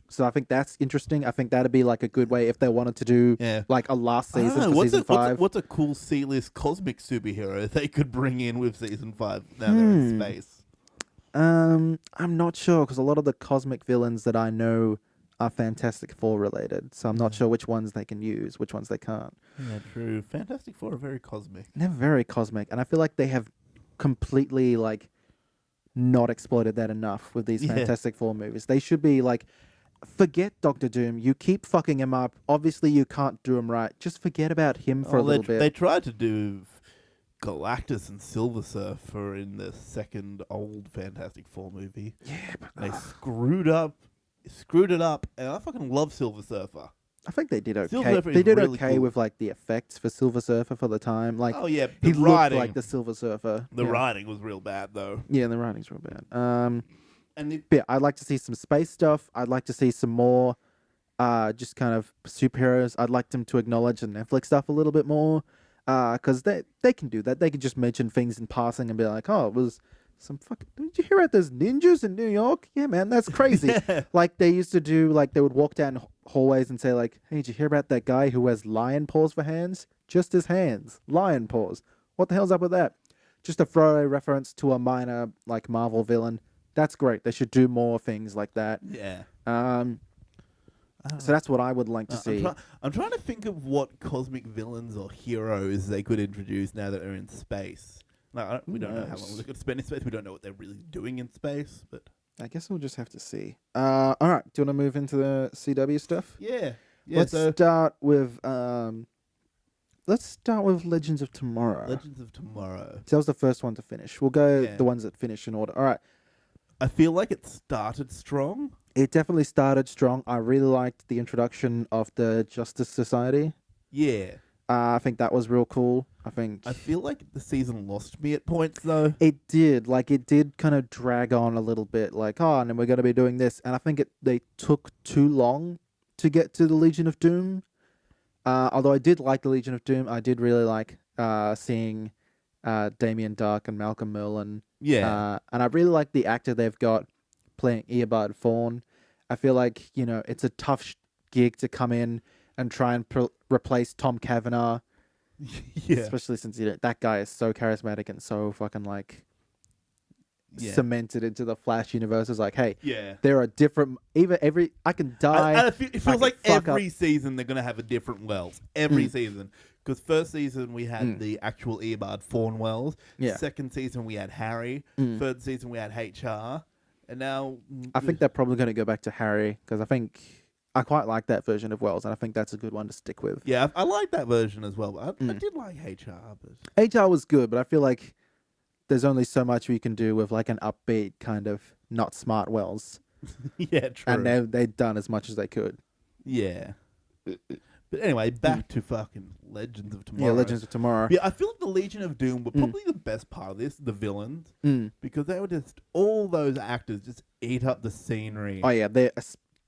So I think that's interesting. I think that'd be like a good way if they wanted to do like a last season for season 5. What's a cool C-list cosmic superhero they could bring in with season 5 now they're in space? I'm not sure because a lot of the cosmic villains that I know are Fantastic Four related. So I'm not sure which ones they can use, which ones they can't. Yeah, true. Fantastic Four are very cosmic. They're very cosmic. And I feel like they have completely like not exploited that enough with these Fantastic Four movies. They should be like, forget Doctor Doom. You keep fucking him up. Obviously, you can't do him right. Just forget about him for a little bit. They tried to do Galactus and Silver Surfer in the second old Fantastic Four movie. Yeah, but they screwed it up, and I fucking love Silver Surfer. I think they did Silver okay. Surfer They is did really okay cool. with like the effects for Silver Surfer for the time. Like, Oh yeah, he the looked writing. like the Silver Surfer. The yeah. writing was real bad though. Yeah, the writing's real bad. And But yeah, I'd like to see some space stuff. I'd like to see some more, just kind of superheroes. I'd like them to acknowledge the Netflix stuff a little bit more, because they can do that. They can just mention things in passing and be like, "Oh, it was some fucking. Did you hear about those ninjas in New York? Yeah, man, that's crazy." yeah. Like they used to do. Like they would walk down hallways and say, like, "Hey, did you hear about that guy who has lion paws for hands? Just his hands, lion paws. What the hell's up with that?" Just a throwaway reference to a minor like Marvel villain. That's great. They should do more things like that. Yeah. So that's what I would like to see. I'm trying to think of what cosmic villains or heroes they could introduce now that they're in space. Like, we don't know how long they're going to spend in space. We don't know what they're really doing in space. But I guess we'll just have to see. All right. Do you want to move into the CW stuff? yeah. Let's start with Legends of Tomorrow. Legends of Tomorrow. So that was the first one to finish. We'll go Yeah. the ones that finish in order. All right. I feel like it started strong. It definitely started strong. I really liked the introduction of the Justice Society. Yeah. I think that was real cool. I feel like the season lost me at points though. It did. Like, it did kind of drag on a little bit. Like, oh, and then we're going to be doing this. And I think they took too long to get to the Legion of Doom. Although I did like the Legion of Doom. I did really like seeing Damien Dark and Malcolm Merlin. Yeah. And I really like the actor they've got playing Eobard Thawne. I feel like, it's a tough gig to come in and try and replace Tom Cavanaugh. Yeah. Especially since that guy is so charismatic and so fucking like cemented into the Flash universe. It's like, hey, there are different. I can die. And it feels like every up. Season they're gonna have a different Wells. Every season, because first season we had the actual Eobard Thawne Wells. Yeah. Second season we had Harry. Third season we had HR. And now I think they're probably going to go back to Harry because I quite like that version of Wells, and I think that's a good one to stick with. Yeah, I like that version as well. But I did like HR. But HR was good, but I feel like there's only so much we can do with like an upbeat kind of not smart Wells. yeah, true. And they'd done as much as they could. Yeah. But anyway, back to fucking Legends of Tomorrow. Yeah, Legends of Tomorrow. Yeah, I feel like the Legion of Doom were probably the best part of this, the villains, because they were just, all those actors just eat up the scenery. Oh yeah,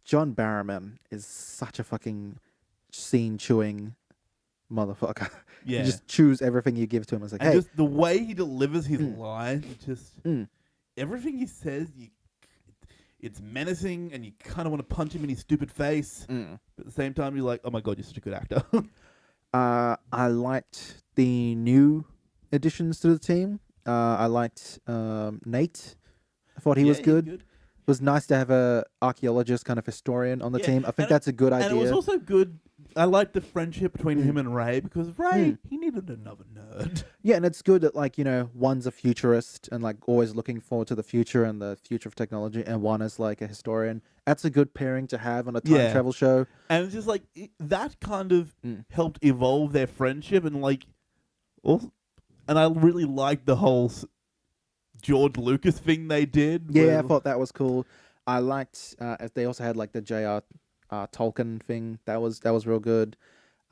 John Barrowman is such a fucking scene-chewing motherfucker. Yeah. He just chews everything you give to him. It's like, and hey. just the way he delivers his lines, just everything he says, it's menacing, and you kind of want to punch him in his stupid face. But at the same time, you're like, oh my god, you're such a good actor. I liked the new additions to the team. I liked Nate. I thought he was good. It was nice to have a archaeologist, kind of historian on the team. I think that's a good idea. And it was also good. I liked the friendship between him and Ray, because Ray, he needed another nerd. Yeah, and it's good that, like, one's a futurist and, like, always looking forward to the future and the future of technology, and one is, like, a historian. That's a good pairing to have on a time travel show. And it's just, like, that kind of helped evolve their friendship, and, like, also, and I really liked the whole George Lucas thing they did. Yeah, I thought that was cool. I liked, they also had, like, the J.R. Tolkien thing. That was real good.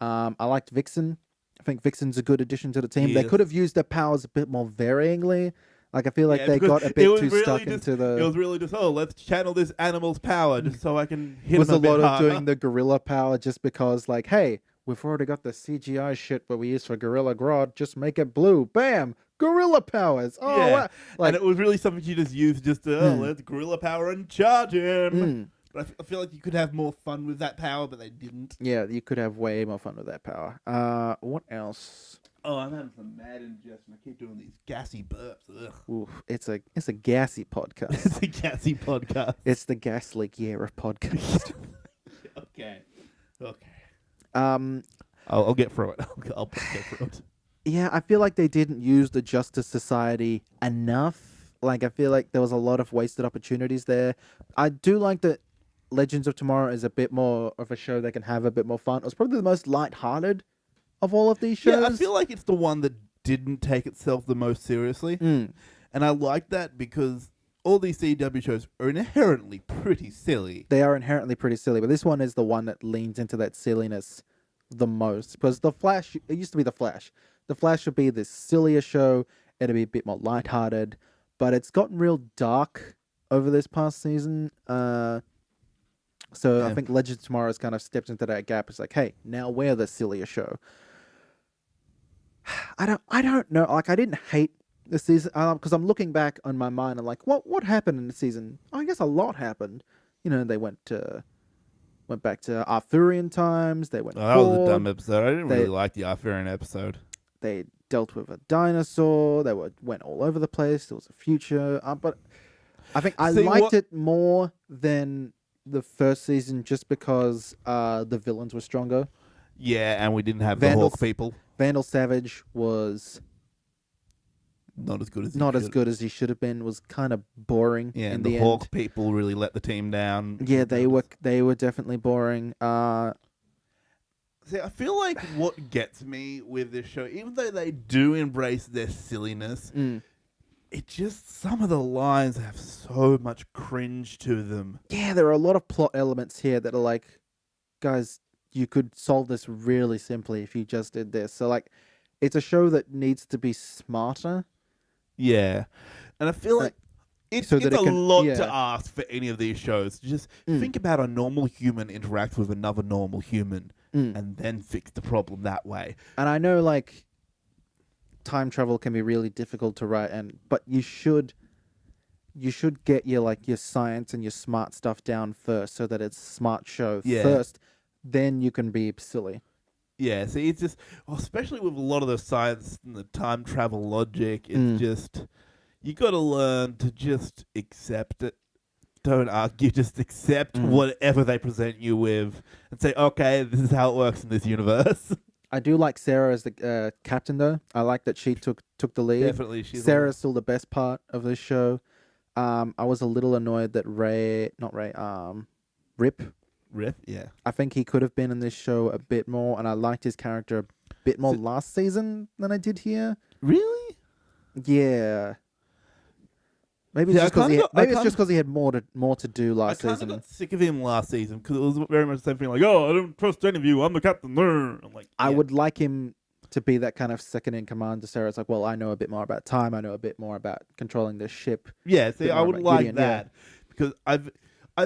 I liked Vixen. I think Vixen's a good addition to the team. They could have used their powers a bit more varyingly. Like, I feel like they got a bit too stuck into the... It was really just, let's channel this animal's power just so I can hit him a bit harder. Was a lot harder. of doing the gorilla power just because, like, hey, we've already got the CGI shit what we use for Gorilla Grodd. Just make it blue. Bam! Gorilla powers. Oh, yeah. Wow. Like, and it was really something you just used just to, let's gorilla power and charge him. But I feel like you could have more fun with that power, but they didn't. Yeah, you could have way more fun with that power. What else? Oh, I'm having some mad indigestion. I keep doing these gassy burps. Ugh. Oof, it's a gassy podcast. It's a gassy podcast. It's the Gas Leak Era podcast. Okay. I'll get through it. I'll get through it. Yeah, I feel like they didn't use the Justice Society enough. Like, I feel like there was a lot of wasted opportunities there. I do like that Legends of Tomorrow is a bit more of a show that can have a bit more fun. It was probably the most lighthearted of all of these shows. Yeah, I feel like it's the one that didn't take itself the most seriously. And I like that because all these CW shows are inherently pretty silly. They are inherently pretty silly, but this one is the one that leans into that silliness the most. Because The Flash, it used to be The Flash. The Flash would be this sillier show. It'd be a bit more lighthearted, but it's gotten real dark over this past season. So I think Legends of Tomorrow has kind of stepped into that gap. It's like, hey, now we're the sillier show. I don't know. Like, I didn't hate the season because I'm looking back on my mind. I'm like, what happened in the season? I guess a lot happened. You know, they went back to Arthurian times. They went. That was a dumb episode. I didn't really like the Arthurian episode. They dealt with a dinosaur. They went all over the place. There was a future, but I think I liked it more than the first season just because the villains were stronger. Yeah, and we didn't have the Hawk people. Vandal Savage was not as good as he should have been. Was kind of boring. Yeah, and the Hawk people really let the team down. Yeah, they were definitely boring. See, I feel like what gets me with this show, even though they do embrace their silliness, it just, some of the lines have so much cringe to them. Yeah, there are a lot of plot elements here that are like, guys, you could solve this really simply if you just did this. So, like, it's a show that needs to be smarter. Yeah. And I feel like it's a lot to ask for any of these shows. Just think about a normal human interacts with another normal human and then fix the problem that way. And I know, like, time travel can be really difficult to write, but you should get your science and your smart stuff down first so that it's a smart show first. Then you can be silly. Yeah, see, it's just, especially with a lot of the science and the time travel logic, it's just, you got to learn to just accept it. Don't argue, just accept whatever they present you with and say, okay, this is how it works in this universe. I do like Sarah as the captain, though. I like that she took the lead. Definitely. Sarah's still the best part of this show. I was a little annoyed that Rip, yeah. I think he could have been in this show a bit more, and I liked his character a bit more last season than I did here. Really? Yeah. Maybe it's just because he had more to do last season. I kind of got sick of him last season because it was very much the same thing. Like, I don't trust any of you. I'm the captain. I'm like, I would like him to be that kind of second in command to Sarah. It's like, well, I know a bit more about time. I know a bit more about controlling this ship. Yeah, see, I would like that because I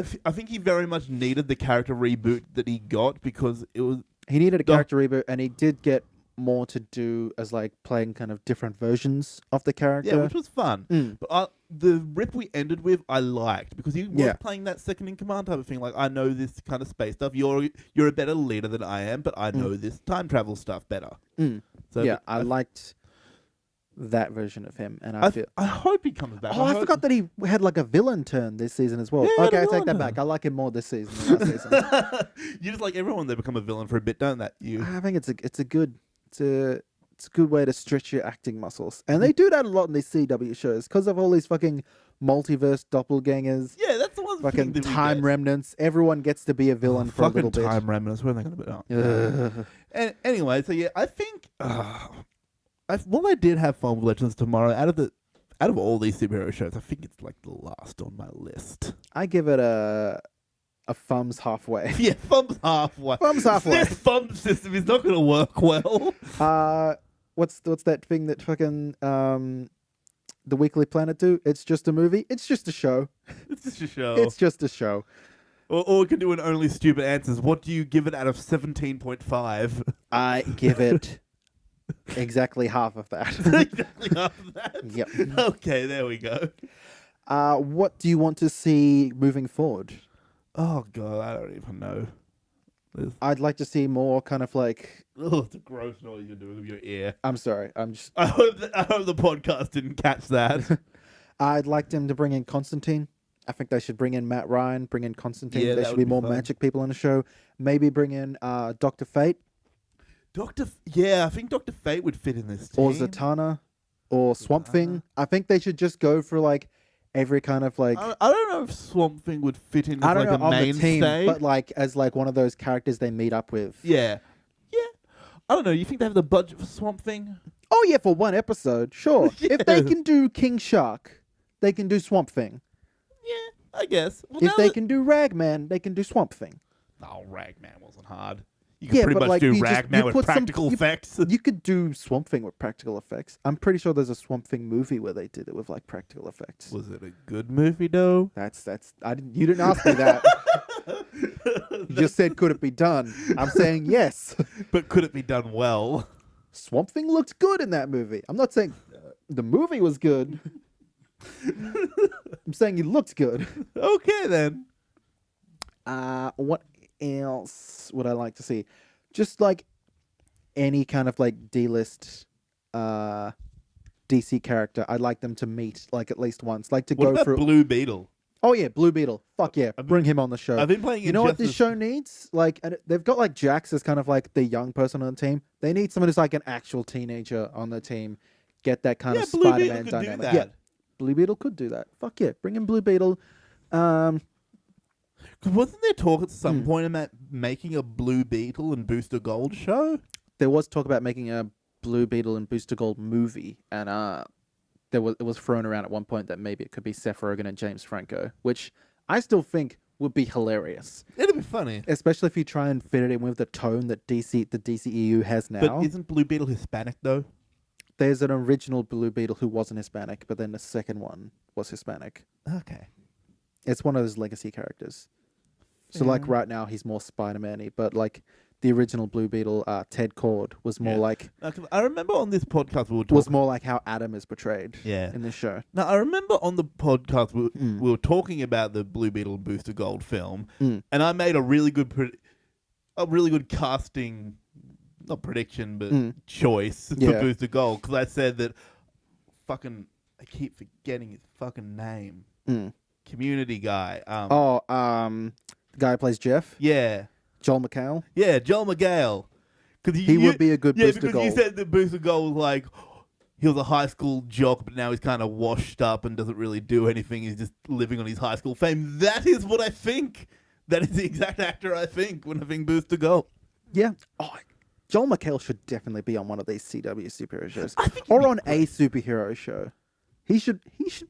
think he very much needed the character reboot that he got because it was... He needed a character reboot, and he did get more to do as, like, playing kind of different versions of the character. Yeah, which was fun. But the Rip we ended with, I liked, because he was playing that second-in-command type of thing. Like, I know this kind of space stuff. You're a better leader than I am, but I know this time travel stuff better. So yeah, I liked that version of him, and I hope he comes back. Oh, I forgot that he had like a villain turn this season as well. Yeah, okay, I take that back. I like him more this season than last season. You just like everyone; they become a villain for a bit, don't that? I think it's a good way to stretch your acting muscles, and they do that a lot in these CW shows because of all these fucking multiverse doppelgangers. Yeah, that's the one. Fucking time remnants. Everyone gets to be a villain for a little bit. Time remnants. Where are they going to be? Oh. And anyway, so yeah, I think. Well, I did have fun with Legends Tomorrow. Out of all these superhero shows, I think it's like the last on my list. I give it a thumbs halfway. Yeah, thumbs halfway. Thumbs halfway. This thumb system is not going to work well. What's that thing that fucking the Weekly Planet do? It's just a movie. It's just a show. It's just a show. It's just a show. Or we can do an only stupid answers. What do you give it out of 17.5? I give it exactly half of that. Exactly half of that? Yep. Okay, there we go. What do you want to see moving forward? Oh, God, I don't even know. I'd like to see more kind of like... Oh, it's a gross noise you're doing with your ear. I'm sorry. I hope the podcast didn't catch that. I'd like them to bring in Constantine. I think they should bring in Matt Ryan, bring in Constantine. Yeah, there should be more magic people on the show. Maybe bring in Dr. Fate. I think Dr. Fate would fit in this team. Or Zatanna. Or Swamp Thing. I think they should just go for like every kind of like... I don't know if Swamp Thing would fit in as like a mainstay. Team, but like as like one of those characters they meet up with. Yeah. Yeah. I don't know. You think they have the budget for Swamp Thing? Oh yeah, for one episode. Sure. Yeah. If they can do King Shark, they can do Swamp Thing. I guess. Well, If they can do Ragman, they can do Swamp Thing. Oh, Ragman wasn't hard. You could pretty much do Ragman with practical effects. You could do Swamp Thing with practical effects. I'm pretty sure there's a Swamp Thing movie where they did it with like practical effects. Was it a good movie though? You didn't ask me that. You just said, could it be done? I'm saying yes. But could it be done well? Swamp Thing looked good in that movie. I'm not saying the movie was good. I'm saying he looked good. Okay then. What else would I like to see? Just like any kind of like D-list DC character, I'd like them to meet like at least once. Like to What go about through. Blue Beetle? Oh yeah, Blue Beetle. Fuck yeah, bring him on the show. I've been playing. You know what this show needs? Like, and they've got like Jax as kind of like the young person on the team. They need someone who's like an actual teenager on the team. Get that kind of Spider-Man dynamic. Yeah, Blue Beetle could do that. Fuck yeah, bring in Blue Beetle. Because wasn't there talk at some point about making a Blue Beetle and Booster Gold show? There was talk about making a Blue Beetle and Booster Gold movie, and it was thrown around at one point that maybe it could be Seth Rogen and James Franco, which I still think would be hilarious. It'd be funny, especially if you try and fit it in with the tone that the DCEU has now. But isn't Blue Beetle Hispanic though? There's an original Blue Beetle who wasn't Hispanic, but then the second one was Hispanic. Okay. It's one of those legacy characters. So like right now he's more Spider-Man-y, but like the original Blue Beetle, Ted Kord, was more like... I remember on this podcast we were talking... was more like how Adam is portrayed in this show. Now, I remember on the podcast we were talking about the Blue Beetle and Booster Gold film, and I made a really good casting, not prediction, but choice for Booster Gold, because I said that I keep forgetting his fucking name. Community guy. The guy who plays Jeff? Yeah. Joel McHale? Yeah, Joel McHale. He would be a good Booster Gold. Yeah, because you said that Booster Gold was like, he was a high school jock, but now he's kind of washed up and doesn't really do anything. He's just living on his high school fame. That is what I think. That is the exact actor I think when I think Booster Gold. Yeah. Oh, Joel McHale should definitely be on one of these CW superhero shows. Or on a superhero show. He should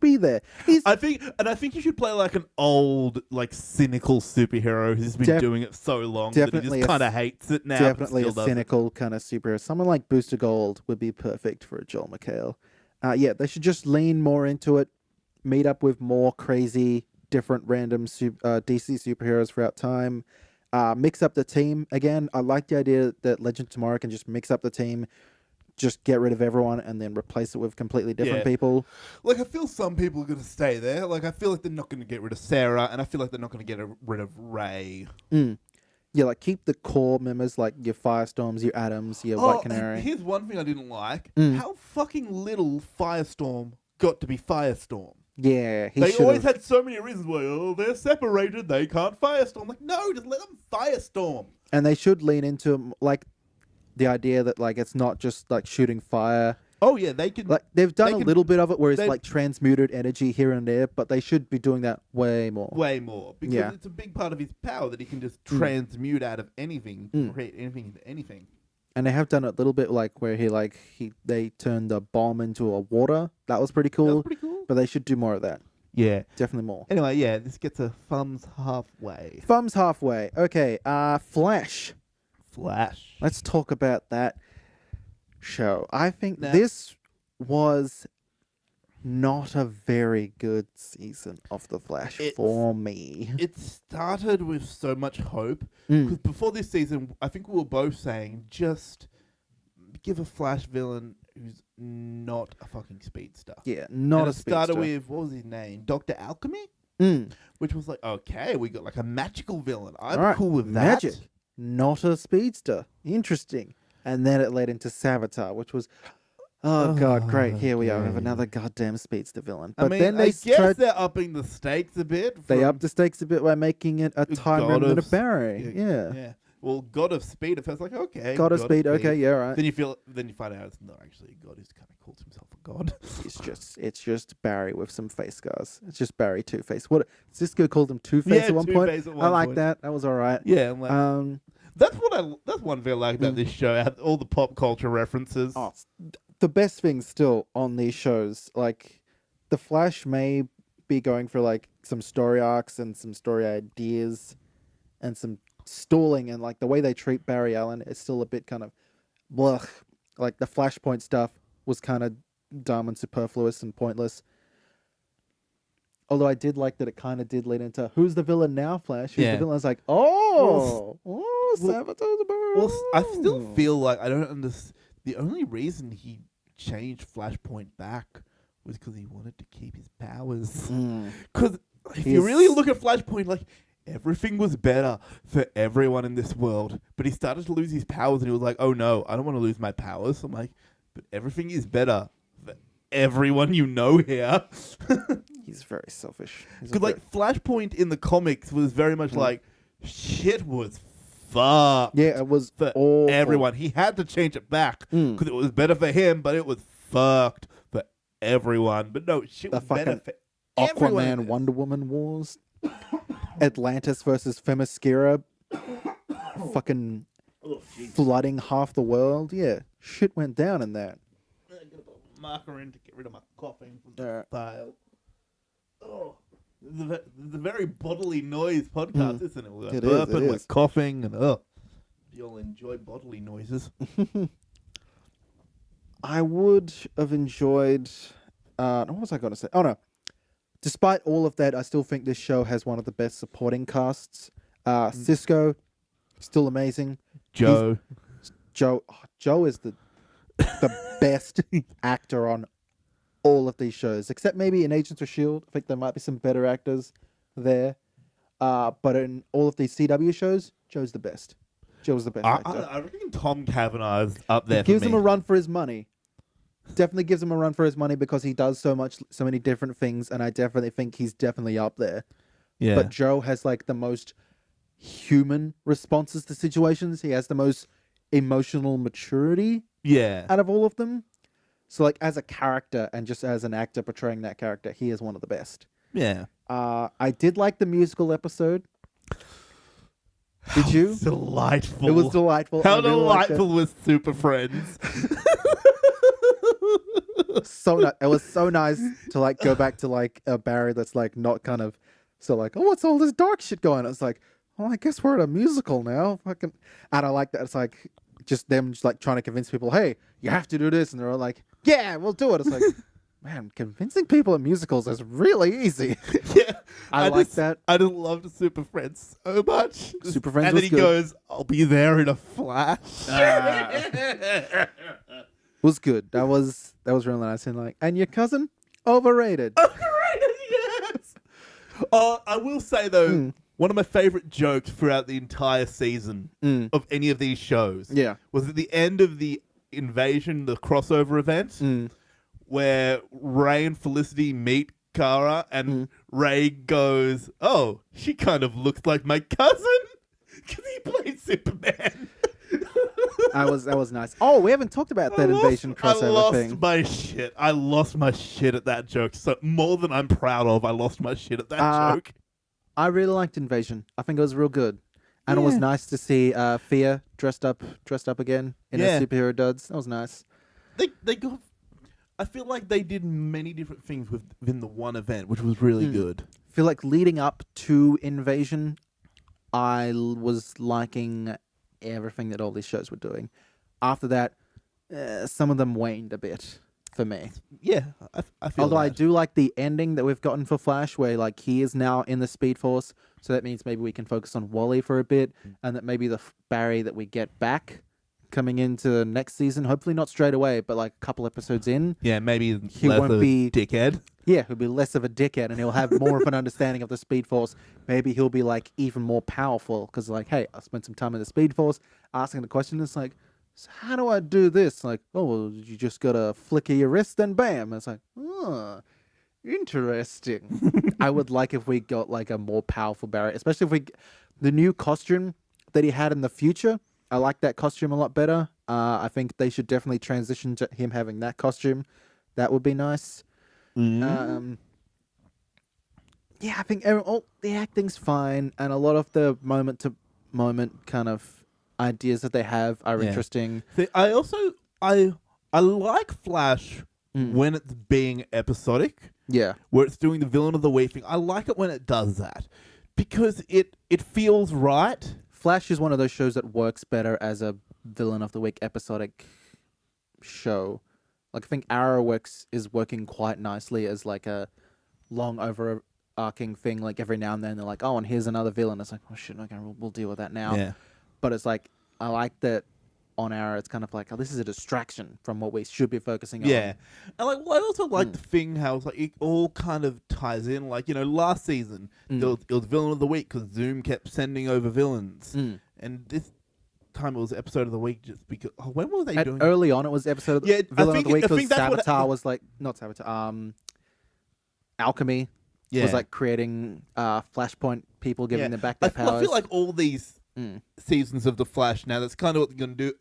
be there. I think he should play like an old, like cynical superhero who's been doing it so long that he just kind of hates it now. Definitely a cynical kind of superhero. Someone like Booster Gold would be perfect for a Joel McHale. Yeah, they should just lean more into it, meet up with more crazy, different, random DC superheroes throughout time. Mix up the team again. I like the idea that Legend Tomorrow can just mix up the team. Just get rid of everyone and then replace it with completely different people. Like, I feel some people are going to stay there. Like, I feel like they're not going to get rid of Sarah, and I feel like they're not going to get rid of Ray. Yeah, like, keep the core members, like your Firestorms, your Adams, your White Canary. Here's one thing I didn't like. How fucking little Firestorm got to be Firestorm. Yeah, they always had so many reasons why, they're separated, they can't Firestorm. Like, no, just let them Firestorm. And they should lean into, like, the idea that like it's not just like shooting fire. Oh yeah, they can. Like they've done a little bit of it where it's like transmuted energy here and there, but they should be doing that way more. Way more, because it's a big part of his power that he can just transmute out of anything, create anything into anything. And they have done it a little bit like where they turned the bomb into a water. That was pretty cool. That was pretty cool. But they should do more of that. Yeah, definitely more. Anyway, yeah, this gets a thumbs halfway. Thumbs halfway. Okay. Flash. Let's talk about that show. I think this was not a very good season of The Flash for me. It started with so much hope. Because before this season, I think we were both saying, just give a Flash villain who's not a fucking speedster. Yeah, not a speedster. It started with, what was his name? Dr. Alchemy? Which was like, okay, we got like a magical villain. I'm cool with that. Magic. Not a speedster. Interesting. And then it led into Savitar, which was, God, great. Here we are with another goddamn speedster villain. But then I guess they're upping the stakes a bit. They upped the stakes a bit by making it a time limit Barry. Yeah. Well, God of Speed, it feels like, okay. God of Speed, okay, yeah, right. Then you find out it's not actually a god who's kind of calls himself a god. It's just Barry with some face scars. It's just Barry Two-Face. What Cisco called him Two-Face at one point. I like that. That was all right. Yeah, I'm like, that's one thing I like about this show. All the pop culture references. Oh, the best thing still on these shows, like The Flash may be going for like some story arcs and some story ideas and some stalling, and like the way they treat Barry Allen is still a bit kind of blech. Like the Flashpoint stuff was kind of dumb and superfluous and pointless. Although I did like that it kind of did lead into who's the villain now, Flash? Who's the villain? I was like, sabotage. Well, I still feel like I don't understand. The only reason he changed Flashpoint back was because he wanted to keep his powers. Because if you really look at Flashpoint, like, everything was better for everyone in this world. But he started to lose his powers and he was like, oh no, I don't want to lose my powers. I'm like, but everything is better for everyone you know here. He's very selfish. Because like Flashpoint in the comics was very much like, shit was fucked. Yeah, it was for awful. everyone. He had to change it back because it was better for him, but it was fucked for everyone. But no, shit was better for everyone. Aquaman, Wonder Woman wars, Atlantis versus Themyscira, fucking flooding half the world. Yeah, shit went down in that. I'm gonna put a marker in to get rid of my coughing from the file. Oh, this is a very bodily noise podcast, isn't it? We're burping, we're coughing, and you all enjoy bodily noises. I would have enjoyed. What was I going to say? Oh no! Despite all of that, I still think this show has one of the best supporting casts. Cisco, still amazing. Joe is the best actor on all of these shows, except maybe in Agents of S.H.I.E.L.D. I think there might be some better actors there. But in all of these CW shows, Joe's the best. Joe's the best actor. I reckon Tom Cavanaugh's up there. Gives him a run for his money. Definitely gives him a run for his money because he does so many different things, and I definitely think he's definitely up there. Yeah. But Joe has like the most human responses to situations. He has the most emotional maturity. Yeah. Out of all of them. So like as a character and just as an actor portraying that character, he is one of the best. Yeah. I did like the musical episode. Did you? Delightful. It was delightful. How delightful was Super Friends? It was so nice to like go back to like a Barry that's like not kind of so like, oh, what's all this dark shit going on? It's like, oh, I guess we're at a musical now. Fucking, and I like that. It's like just them just like trying to convince people, hey, you have to do this, and they're all like, yeah, we'll do it. It's like, man, convincing people at musicals is really easy. Yeah, I like that. I just loved Super Friends so much. Super Friends, and then he goes, "I'll be there in a flash." Was good. That was really nice. And like, and your cousin, overrated. Overrated, yes. I will say though, one of my favorite jokes throughout the entire season of any of these shows, was at the end of the Invasion, the crossover event, where Ray and Felicity meet Kara, and Ray goes, "Oh, she kind of looks like my cousin," because he played Superman. That was nice. Oh, we haven't talked about that Invasion crossover thing. I lost my shit at that joke. So more than I'm proud of, I lost my shit at that joke. I really liked Invasion. I think it was real good, and it was nice to see Thea dressed up again in her superhero duds. That was nice. They got. I feel like they did many different things within the one event, which was really good. I feel like leading up to Invasion, I was liking everything that all these shows were doing. After that, some of them waned a bit for me. Yeah, I feel. Although I do like the ending that we've gotten for Flash, where like he is now in the Speed Force, so that means maybe we can focus on Wally for a bit, and that maybe the Barry that we get back coming into the next season, hopefully not straight away, but like a couple episodes in. Yeah, maybe he won't be dickhead. Yeah, he'll be less of a dickhead, and he'll have more of an understanding of the Speed Force. Maybe he'll be like even more powerful because, like, hey, I spent some time in the Speed Force, asking the question. It's like, so how do I do this? Like, oh, well, you just gotta flicker your wrist and bam. And it's like, oh, interesting. I would like if we got like a more powerful Barry, especially if the new costume that he had in the future. I like that costume a lot better. I think they should definitely transition to him having that costume. That would be nice. Yeah, I think all the acting's fine, and a lot of the moment-to-moment kind of ideas that they have are interesting. See, I like Flash when it's being episodic. Yeah. where it's doing the villain of the week thing. I like it when it does that because it feels right. Flash is one of those shows that works better as a villain of the week episodic show. Like I think Arrowverse is working quite nicely as like a long overarching thing. Like every now and then they're like, oh, and here's another villain. It's like, oh shit, okay, we'll deal with that now. Yeah. But it's like I like that on Arrow. It's kind of like, oh, this is a distraction from what we should be focusing on. Yeah, and like, well, I also like the thing how it's like it all kind of ties in. Like, you know, last season it was villain of the week because Zoom kept sending over villains, and this time it was episode of the week just because. Oh, when were they doing? Early on, it was episode of the villain of the week because Saboteur was like not Saboteur. Alchemy was like creating Flashpoint people, giving them back their powers. I feel like all these seasons of The Flash now, that's kind of what they're going to do.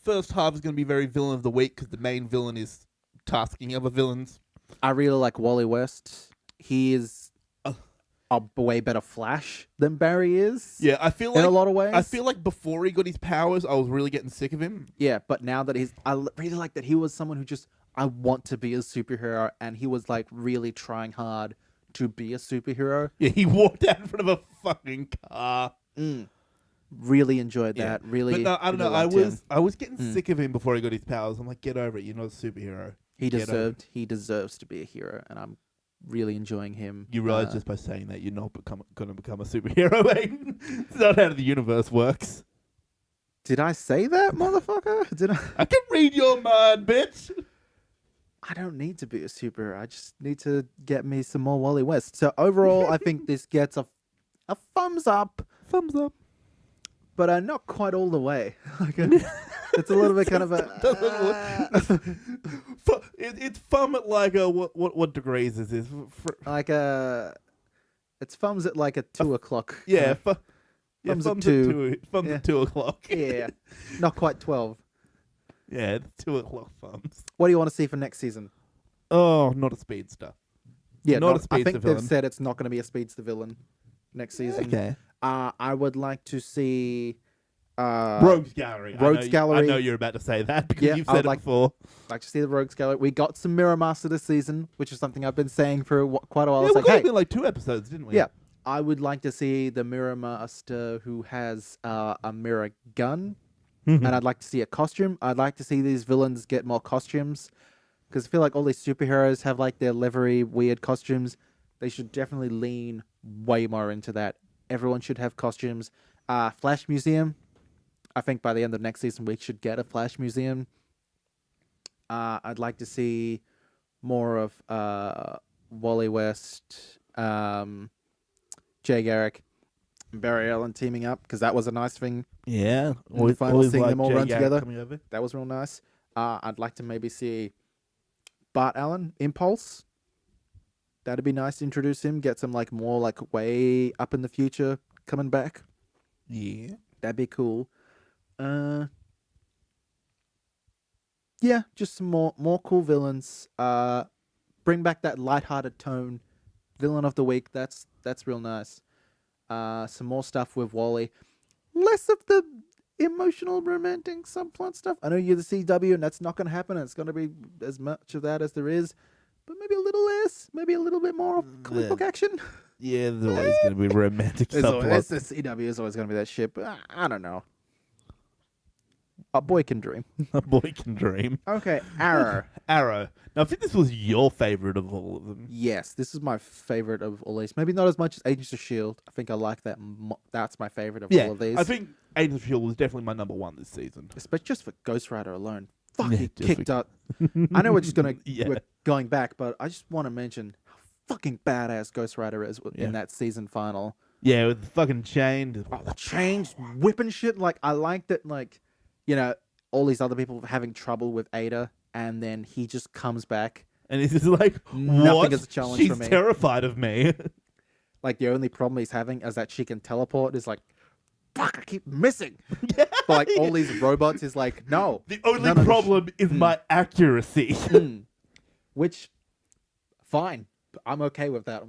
First half is going to be very villain of the week because the main villain is tasking other villains. I really like Wally West. He is a way better Flash than Barry is. Yeah, I feel like in a lot of ways. I feel like before he got his powers, I was really getting sick of him. Yeah, but now that I really like that he was someone who just, I want to be a superhero, and he was like really trying hard to be a superhero. Yeah, he walked out in front of a fucking car. Really enjoyed that. Really, but no, I don't really know. I was getting sick of him before he got his powers. I'm like, get over it. You're not a superhero. He deserves to be a hero, and I'm really enjoying him. You realize just by saying that you're not going to become a superhero, mate. It's not how the universe works. Did I say that, motherfucker? Did I? I can read your mind, bitch. I don't need to be a superhero. I just need to get me some more Wally West. So overall, I think this gets a thumbs up. Thumbs up. But not quite all the way. It's a little bit kind of a. It's thumb at like a what degrees is this? Like a. It's thumbs at like a 2 o'clock. Yeah, thumbs at 2. Thumbs at 2 o'clock. Yeah, not quite 12. Yeah, it's 2 o'clock thumbs. What do you want to see for next season? Oh, not a speedster. Yeah, not a speedster I think villain. they've said it's not going to be a speedster villain next season. Okay. I would like to see Rogues Gallery. Gallery. I know you're about to say that because you've said it before. I'd like to see the Rogues Gallery. We got some Mirror Master this season, which is something I've been saying for quite a while. Yeah, we got it in like 2 episodes, didn't we? Yeah. I would like to see the Mirror Master who has a mirror gun, and I'd like to see a costume. I'd like to see these villains get more costumes, because I feel like all these superheroes have like their livery, weird costumes. They should definitely lean way more into that. Everyone should have costumes. Flash Museum. I think by the end of next season, we should get a Flash Museum. I'd like to see more of Wally West, Jay Garrick, and Barry Allen teaming up, because that was a nice thing. Yeah. We finally seeing them all run together. Over. That was real nice. I'd like to maybe see Bart Allen, Impulse. That'd be nice to introduce him, get some like more like way up in the future coming back. Yeah. That'd be cool. Yeah, just some more cool villains. Bring back that lighthearted tone. Villain of the week, that's real nice. Some more stuff with Wally. Less of the emotional romantic subplot stuff. I know you're the CW and that's not going to happen. And it's going to be as much of that as there is. But maybe a little less, maybe a little bit more comic book action. Yeah, there's always going to be romantic subplots. The CW is always going to be that shit, but I don't know. A boy can dream. A boy can dream. Okay, Arrow. Arrow. Now, I think this was your favorite of all of them. Yes, this is my favorite of all these. Maybe not as much as Agents of S.H.I.E.L.D. I think I like that. That's my favorite of all of these. I think Agents of S.H.I.E.L.D. was definitely my number one this season. Especially just for Ghost Rider alone. Fuck, he kicked up. I know we're just we're going back, but I just want to mention how fucking badass Ghost Rider is in that season final. Yeah, with the fucking chain. Oh, the chains whipping shit. Like, I like that, like, you know, all these other people having trouble with Ada, and then he just comes back. And he's just like, nothing is a challenge for me. She's terrified of me. Like, the only problem he's having is that she can teleport. Is like, fuck, I keep missing. But like all these robots is like, no. The only problem is my accuracy. Which, fine. I'm okay with that.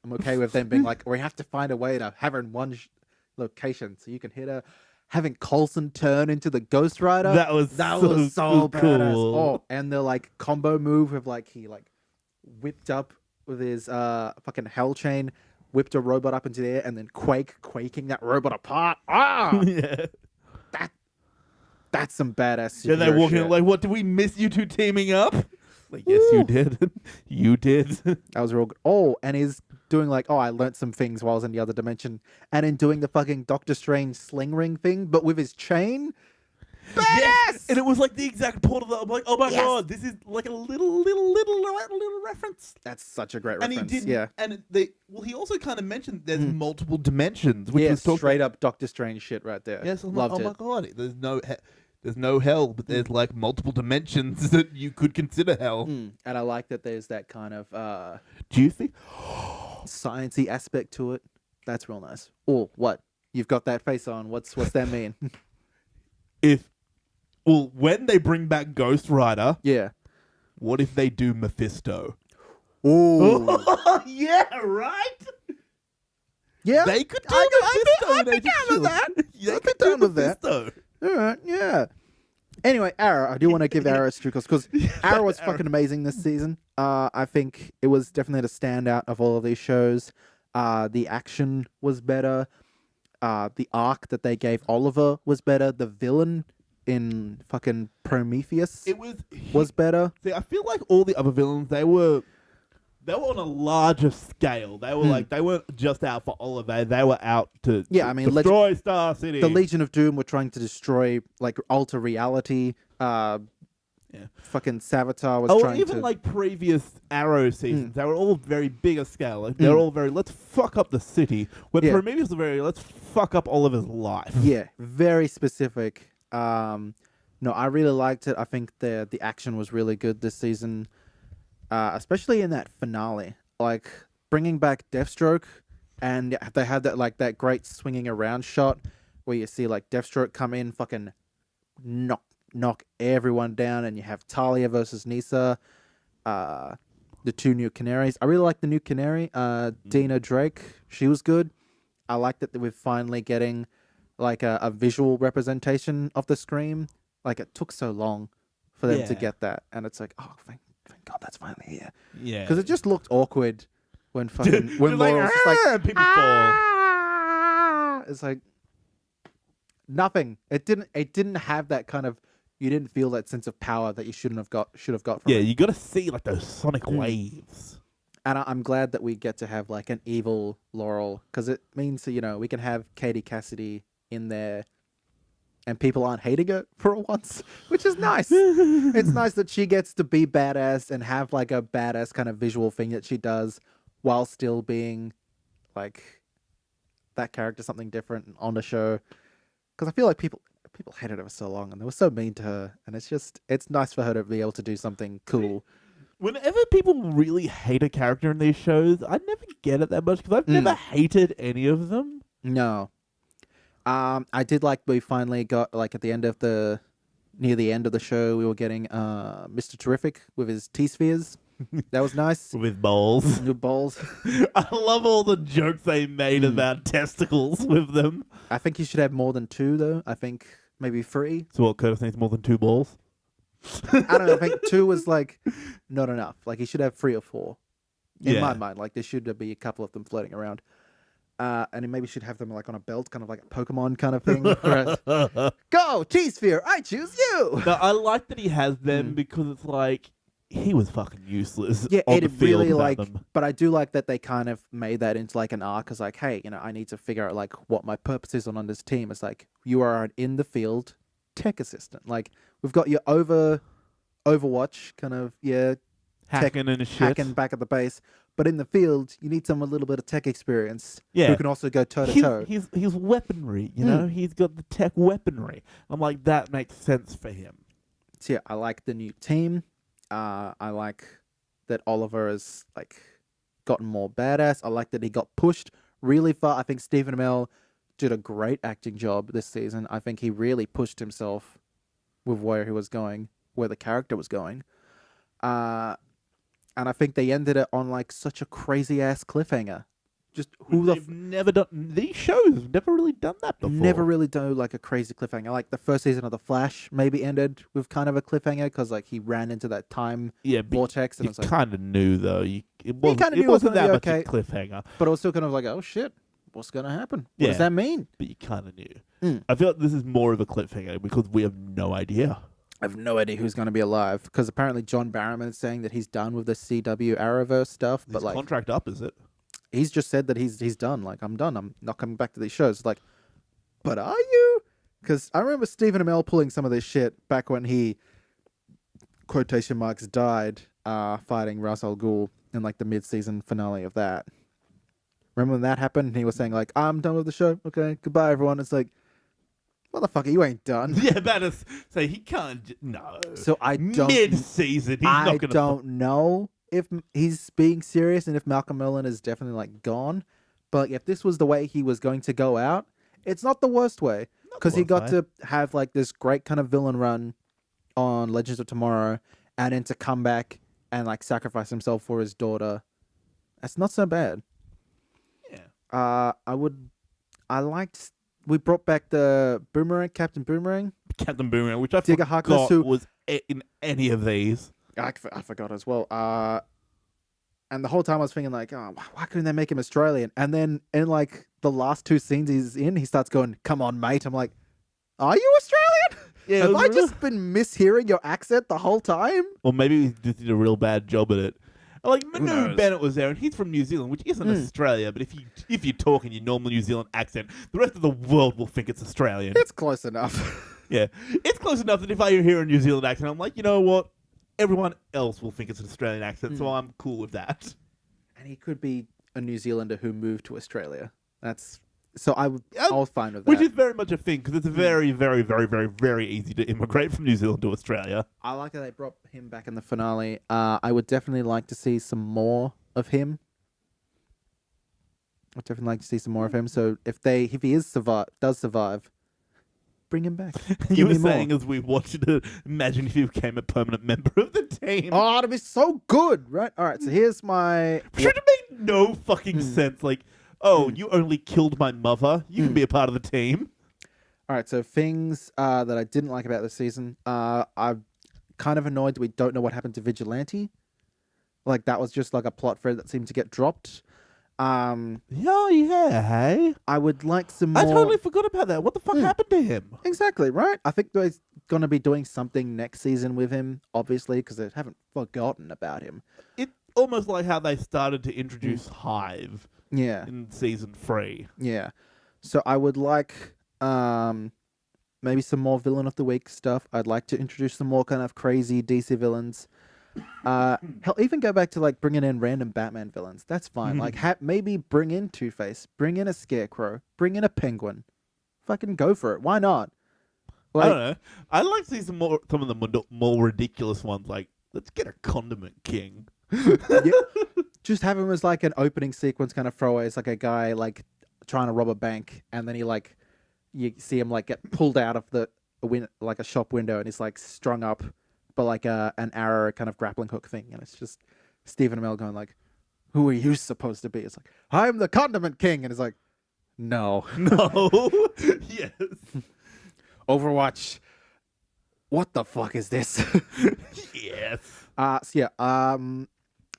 I'm okay with them being like, we have to find a way to have her in one location so you can hit her. Having Coulson turn into the Ghost Rider. That was so badass. cool. Oh, and the like combo move of like he like whipped up with his fucking hell chain, whipped a robot up into the air, and then quaking that robot apart. Ah, Yeah. that's some badass Yeah, they superhero walk in shit. like, what, did we miss you two teaming up? Like, yes, you did. You did. That was real good. Oh, and he's doing like, I learnt some things while I was in the other dimension. And in doing the fucking Doctor Strange sling ring thing, but with his chain. Badass! Yes! And it was like the exact port of the. I'm like, oh my Yes! god, this is like a little reference. That's such a great And reference. he did, yeah. and he also kind of mentioned there's multiple dimensions, which Yeah, was talked straight up Doctor Strange shit right there. Yes, I'm Loved like, it. oh my god, there's no hell, but there's like multiple dimensions that you could consider hell. And I like that there's that kind of Do you think? sciencey aspect to it. That's real nice. Oh, what? You've got that face on. What's that mean? When they bring back Ghost Rider, yeah. what if they do Mephisto? Oh. Yeah, right? Yeah. They could do I'd Mephisto. be down with that. They I'd be could do down with that. Mephisto. All right, yeah. Anyway, Arrow. I do want to give Arrow a streak because Arrow was fucking amazing this season. I think it was definitely the standout of all of these shows. The action was better. The arc that they gave Oliver was better. The villain in fucking Prometheus was better. See, I feel like all the other villains, they were on a larger scale. They were like, they weren't just out for Oliver. They were out to destroy Star City. The Legion of Doom were trying to destroy, like, alter reality. Fucking Savitar was trying to... even like previous Arrow seasons, they were all very bigger scale. Like, they're all very, let's fuck up the city. Where Prometheus was very, let's fuck up Oliver's life. Yeah, very specific. No, I really liked it. I think the action was really good this season. Especially in that finale, like bringing back Deathstroke, and they had that great swinging around shot where you see like Deathstroke come in, fucking knock everyone down, and you have Talia versus Nisa, the two new canaries. I really like the new canary, Dina Drake. She was good. I like that we're finally getting like a visual representation of the Scream. Like it took so long for them to get that, and it's like, oh, thank God that's finally here. Yeah, because it just looked awkward when when Laura was just like people fall. It's like nothing. It didn't have that kind of. You didn't feel that sense of power that you should have got from it. You got to see like those sonic waves. And I'm glad that we get to have like an evil Laurel, because it means that we can have Katie Cassidy in there. And people aren't hating her for once, which is nice. It's nice that she gets to be badass and have like a badass kind of visual thing that she does while still being like that character, something different on the show. Because I feel like people hated her for so long and they were so mean to her. And it's nice for her to be able to do something cool. Whenever people really hate a character in these shows, I never get it that much because I've never hated any of them. No. I did like we finally got like at the end of near the end of the show, we were getting Mr. Terrific with his T-spheres. That was nice. With balls. With balls. I love all the jokes they made about testicles with them. I think you should have more than 2 though. I think maybe 3. So what, Curtis needs more than 2 balls? I don't know. I think 2 was like not enough. Like he should have 3 or 4. In my mind, like there should be a couple of them floating around. And he maybe should have them like on a belt, kind of like a Pokemon kind of thing. Go, T-sphere, I choose you. No, I like that he has them because it's like he was fucking useless. Yeah, on it the field really without like. them. But I do like that they kind of made that into like an arc. As like, hey, I need to figure out like what my purpose is on this team. It's like you are an in the field tech assistant. Like we've got your Overwatch kind of hacking and shit. Hacking back at the base. But in the field, you need someone with a little bit of tech experience who can also go toe-to-toe. He's weaponry, He's got the tech weaponry. I'm like, that makes sense for him. So yeah, I like the new team. I like that Oliver has like gotten more badass. I like that he got pushed really far. I think Stephen Amell did a great acting job this season. I think he really pushed himself with where he was going, where the character was going. And I think they ended it on like such a crazy ass cliffhanger. Just They've never done these shows. Have never really done that before. Never really do like a crazy cliffhanger. Like the first season of The Flash maybe ended with kind of a cliffhanger because like he ran into that time vortex, and you it's like kind of knew though. it You wasn't. kinda It knew it was wasn't gonna that be much okay. a cliffhanger, But it was still kind of like, oh shit, what's gonna happen? What Yeah. does that mean? but you kind of knew. Mm. I feel like this is more of a cliffhanger because we have no idea. I have no idea who's going to be alive because apparently John Barrowman is saying that he's done with the CW Arrowverse stuff, Is but his like contract up? Is it? he's just said that he's done. Like, I'm done. I'm not coming back to these shows. Like, but are you? Because I remember Stephen Amell pulling some of this shit back when he quotation marks died fighting Ra's al Ghul in like the mid-season finale of that. Remember when that happened? And he was saying like, I'm done with the show. Okay, goodbye everyone. It's like, motherfucker, you ain't done. Yeah, about to say he can't. No. So I don't. Mid-season, he's I not going to. don't know if he's being serious and if Malcolm Merlyn is definitely like gone. But if this was the way he was going to go out, it's not the worst way because he got to have like this great kind of villain run on Legends of Tomorrow, and then to come back and like sacrifice himself for his daughter. That's not so bad. Yeah. I liked. We brought back the Boomerang, Captain Boomerang. Captain Boomerang, which I Digger forgot Harkness, who was in any of these. I forgot as well. And the whole time I was thinking like, oh, why couldn't they make him Australian? And then in like the last two scenes he's in, he starts going, "Come on, mate." I'm like, are you Australian? Yeah, Have I just been mishearing your accent the whole time? Or maybe he just did a real bad job at it. Like Manu knows? Bennett was there, and he's from New Zealand, which isn't Australia. But if you talk in your normal New Zealand accent, the rest of the world will think it's Australian. It's close enough. Yeah, it's close enough that if I hear a New Zealand accent, I'm like, you know what? Everyone else will think it's an Australian accent, so I'm cool with that. And he could be a New Zealander who moved to Australia. I was fine with that. Which is very much a thing, because it's very, very, very, very, very easy to immigrate from New Zealand to Australia. I like that they brought him back in the finale. I would definitely like to see some more of him. I'd definitely like to see some more of him. So if he does survive, bring him back. You Give were me more. saying as we watched it, imagine if he became a permanent member of the team. Oh, that'd be so good, right? All right, so here's my... Should have made no fucking sense. Like, oh, you only killed my mother. You can be a part of the team. All right, so things that I didn't like about this season. I'm kind of annoyed that we don't know what happened to Vigilante. Like, that was just like a plot thread that seemed to get dropped. Oh, yeah, hey? I would like some more... I totally forgot about that. What the fuck happened to him? Exactly, right? I think they're going to be doing something next season with him, obviously, because they haven't forgotten about him. It's almost like how they started to introduce Hive Yeah, in season 3. yeah. So I would like maybe some more Villain of the Week stuff. I'd like to introduce some more kind of crazy DC villains. Hell, even go back to like bringing in random Batman villains. That's fine. Like maybe bring in Two-Face, bring in a Scarecrow, bring in a Penguin. Fucking go for it. Why not? I don't know. I'd like to see some of the more ridiculous ones. Like, let's get a Condiment King. Yeah, just have him as like an opening sequence kind of throwaway. It's like a guy like trying to rob a bank, and then you see him like get pulled out of like a shop window, and he's like strung up, but like an arrow kind of grappling hook thing, and it's just Stephen Amell going like, "Who are you supposed to be?" It's like, "I'm the Condiment King," and it's like, "No, No. Yes. Overwatch. What the fuck is this?" Yes.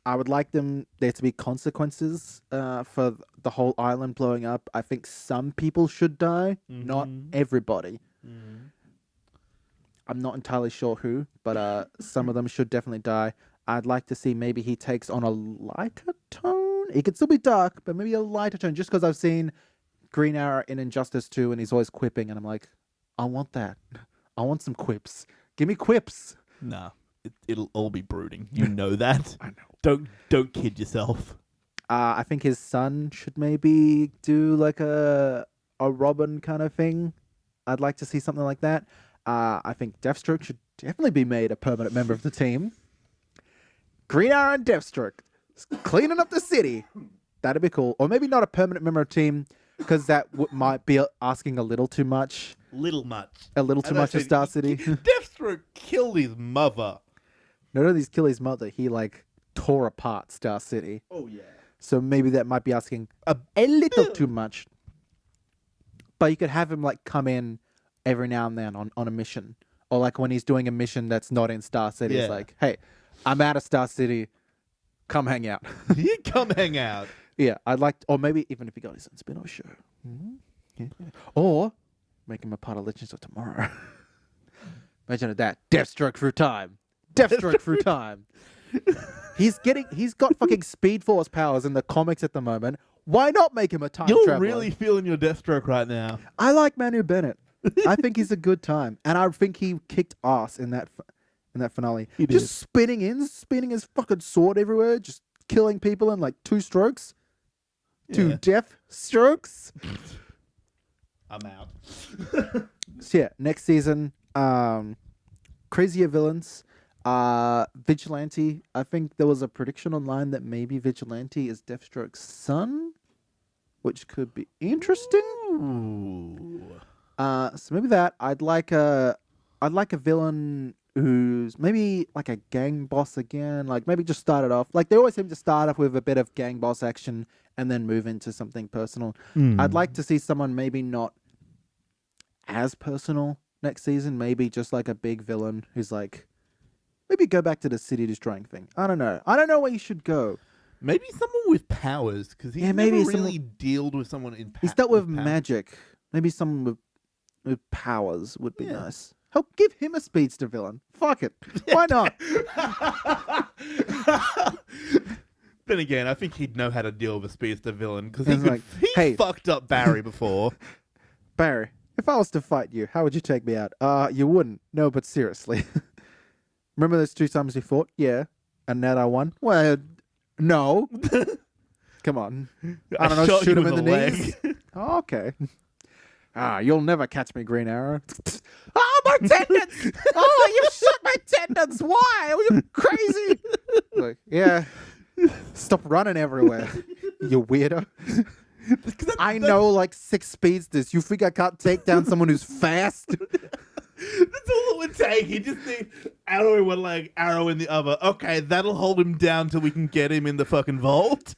I would like there to be consequences for the whole island blowing up. I think some people should die, not everybody. I'm not entirely sure who, but some of them should definitely die. I'd like to see maybe he takes on a lighter tone. He could still be dark, but maybe a lighter tone, just because I've seen Green Arrow in Injustice 2 and he's always quipping, and I'm like, I want that. I want some quips. Give me quips. Nah. It'll all be brooding. You know that. I know. Don't kid yourself. I think his son should maybe do like a Robin kind of thing. I'd like to see something like that. I think Deathstroke should definitely be made a permanent member of the team. Green Arrow and Deathstroke cleaning up the city. That'd be cool. Or maybe not a permanent member of the team, because that might be asking a little too much. A little too much of Star City. Deathstroke killed his mother. Not only did he kill his mother, he like tore apart Star City. Oh yeah. So maybe that might be asking a little too much. But you could have him like come in every now and then on a mission. Or like when he's doing a mission that's not in Star City, Yeah. it's like, hey, I'm out of Star City. come hang out. You come hang out. Yeah, I'd like, or maybe even if he got his own spin-off show. Yeah. Or make him a part of Legends of Tomorrow. Imagine that. Deathstroke through time. Deathstroke through time. He's got fucking Speed Force powers in the comics at the moment. Why not make him a time You're traveler? really feeling your Deathstroke right now. I like Manu Bennett. I think he's a good time, and I think he kicked ass in that finale. He Just did. spinning his fucking sword everywhere, just killing people in like 2 strokes. Yeah. 2 death strokes. I'm out. So yeah, next season, crazier villains. Vigilante. I think there was a prediction online that maybe Vigilante is Deathstroke's son, which could be interesting. Ooh. So maybe that. I'd like a villain who's maybe like a gang boss again. Like maybe just start it off. Like they always seem to start off with a bit of gang boss action and then move into something personal. I'd like to see someone maybe not as personal next season. Maybe just like a big villain who's like, maybe go back to the city destroying thing. I don't know. I don't know where you should go. Maybe someone with powers, because he maybe never really dealt with someone in He's dealt with powers. magic. Maybe someone with powers would be Yeah. nice. Help give him a speedster villain. Fuck it. Why not? Then again, I think he'd know how to deal with a speedster villain, because It's like, hey. fucked up Barry before. Barry, if I was to fight you, how would you take me out? You wouldn't. No, but seriously. Remember those 2 times we fought? Yeah. And now I won? Well, no. Come on. I don't know, shot shoot you him in the leg. knees. Oh, okay. You'll never catch me, Green Arrow. Oh, my tendons! Oh, you shot my tendons! Why? Are you crazy? Like, yeah. Stop running everywhere, you weirdo. I know like 6 speedsters. You think I can't take down someone who's fast? That's all it would take. He just need arrow in one leg, arrow in the other. Okay, that'll hold him down till we can get him in the fucking vault.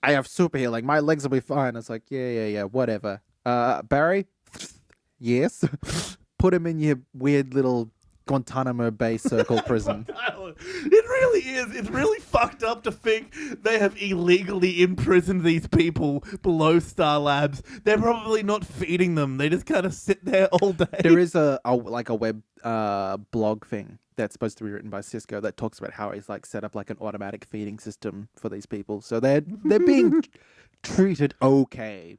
I have super healing. My legs will be fine. It's like, yeah, whatever. Barry? Yes. Put him in your weird little Guantanamo Bay Circle prison. It really is. It's really fucked up to think they have illegally imprisoned these people below Star Labs. They're probably not feeding them. They just kind of sit there all day. There is a web blog thing that's supposed to be written by Cisco that talks about how he's like set up like an automatic feeding system for these people. So they're being treated okay.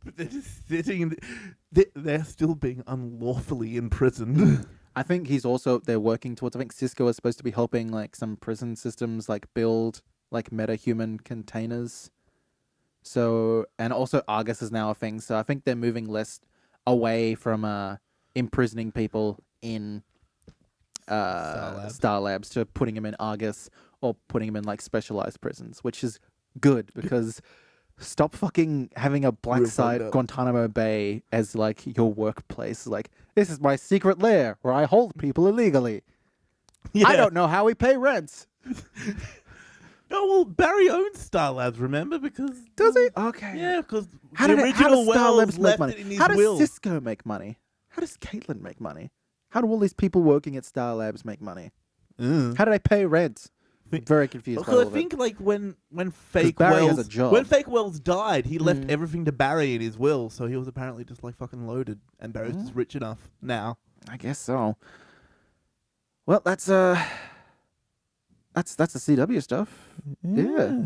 But they're just sitting. They're still being unlawfully imprisoned. I think they're working towards, I think Cisco is supposed to be helping like some prison systems like build like meta-human containers. So, and also Argus is now a thing. So I think they're moving less away from imprisoning people in Star Labs to putting them in Argus or putting them in like specialized prisons, which is good because stop fucking having a black site Guantanamo Bay as like your workplace. Like, this is my secret lair where I hold people illegally. Yeah. I don't know how we pay rent. No, well, Barry owns Star Labs, remember? Because Does he? Okay. Yeah, because How the does original Star Wells Labs make left money? it in his How does will. Cisco make money? How does Caitlin make money? How do all these people working at Star Labs make money? How do they pay rent? I'm very confused by all I of think it. like when Fake Barry has Wells a job. when Fake Wells died, he left everything to Barry in his will, so he was apparently just like fucking loaded, and Barry's just rich enough now. I guess so. Well, that's the CW stuff. Yeah.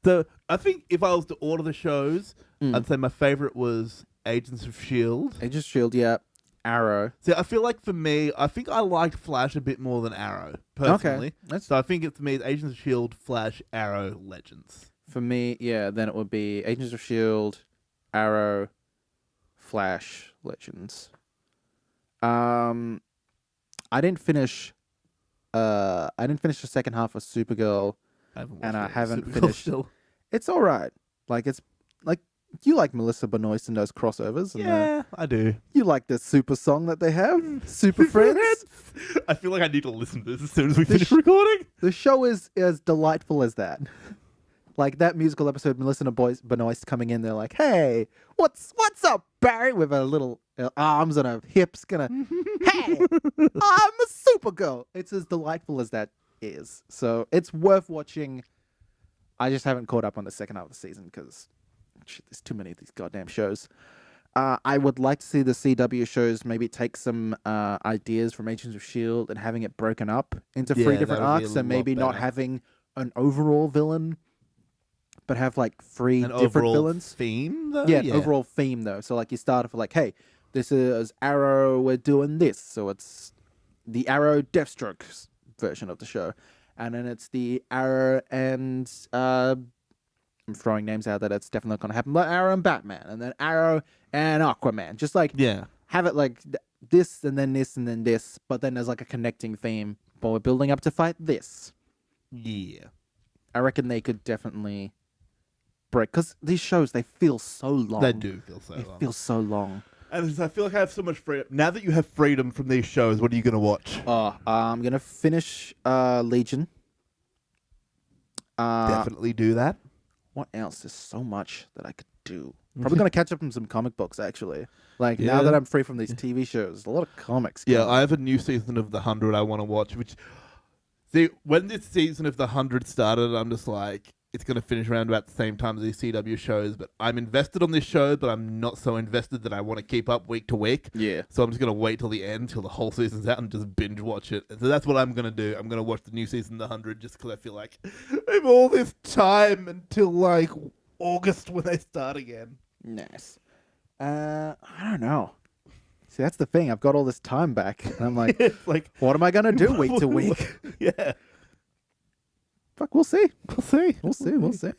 So I think if I was to order the shows, I'd say my favorite was Agents of S.H.I.E.L.D. Agents of S.H.I.E.L.D., yeah. Arrow. So I feel like for me, I think I liked Flash a bit more than Arrow, personally. Okay. So I think it's for me, it's Agents of S.H.I.E.L.D., Flash, Arrow, Legends. For me, yeah, then it would be Agents of S.H.I.E.L.D., Arrow, Flash, Legends. I didn't finish the second half of Supergirl. I haven't finished. Still. It's all right. Like, it's like, you like Melissa Benoist and those crossovers. And Yeah, I do. you like the super song that they have, Super Friends. I feel like I need to listen to this as soon as we finish recording. The show is as delightful as that. Like that musical episode, Melissa Benoist coming in, they're like, "Hey, what's up, Barry?" With her little arms and her hips, hey, I'm a Supergirl. It's as delightful as that is. So it's worth watching. I just haven't caught up on the second half of the season because there's too many of these goddamn shows. I would like to see the CW shows maybe take some ideas from Agents of S.H.I.E.L.D. and having it broken up into 3 different arcs, and maybe not having an overall villain, but have like 3 different villains. Theme, though? Yeah, an overall theme, though. So like you start off like, hey, this is Arrow, we're doing this. So it's the Arrow Deathstroke version of the show. And then it's the Arrow and... I'm throwing names out that it's definitely not going to happen, but Arrow and Batman, and then Arrow and Aquaman. Just like have it like this and then this and then this, but then there's like a connecting theme. But we're building up to fight this. Yeah. I reckon they could definitely break, because these shows, they feel so long. They do feel so long. They feel so long. And I feel like I have so much freedom. Now that you have freedom from these shows, what are you going to watch? I'm going to finish Legion. Definitely do that. What else? There's so much that I could do. Probably going to catch up on some comic books, actually. Like, now that I'm free from these TV shows, a lot of comics. Yeah, I have a new season of The 100 I want to watch, which... See, when this season of The 100 started, I'm just like, it's going to finish around about the same time as these CW shows, but I'm invested on this show, but I'm not so invested that I want to keep up week to week. Yeah. So I'm just going to wait till the end, till the whole season's out, and just binge watch it. And so that's what I'm going to do. I'm going to watch the new season of The 100 just because I feel like I have all this time until, like, August when they start again. Nice. I don't know. See, that's the thing. I've got all this time back, and I'm like, like, what am I going to do week to week? Yeah. Fuck, we'll see. We'll see.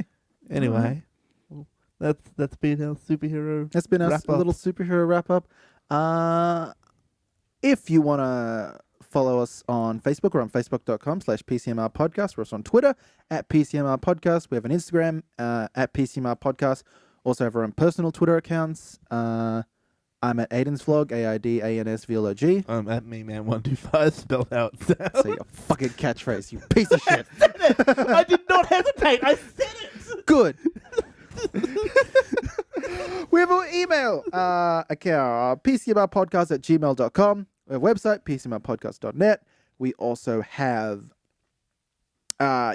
Anyway, that's been our superhero. That's been our little superhero wrap up. If you want to follow us on Facebook, we're on facebook.com/PCMR podcast. We're also on Twitter @PCMR podcast. We have an Instagram @PCMR podcast. Also have our own personal Twitter accounts. I'm at Aiden's Vlog, AIDANSVLOG. I'm at MeMan125, spelled out. Say your fucking catchphrase, you piece of shit. I did not hesitate. I said it. Good. We have an email account, PCMRpodcast@gmail.com. We have a website, PCMRpodcast.net. We also have,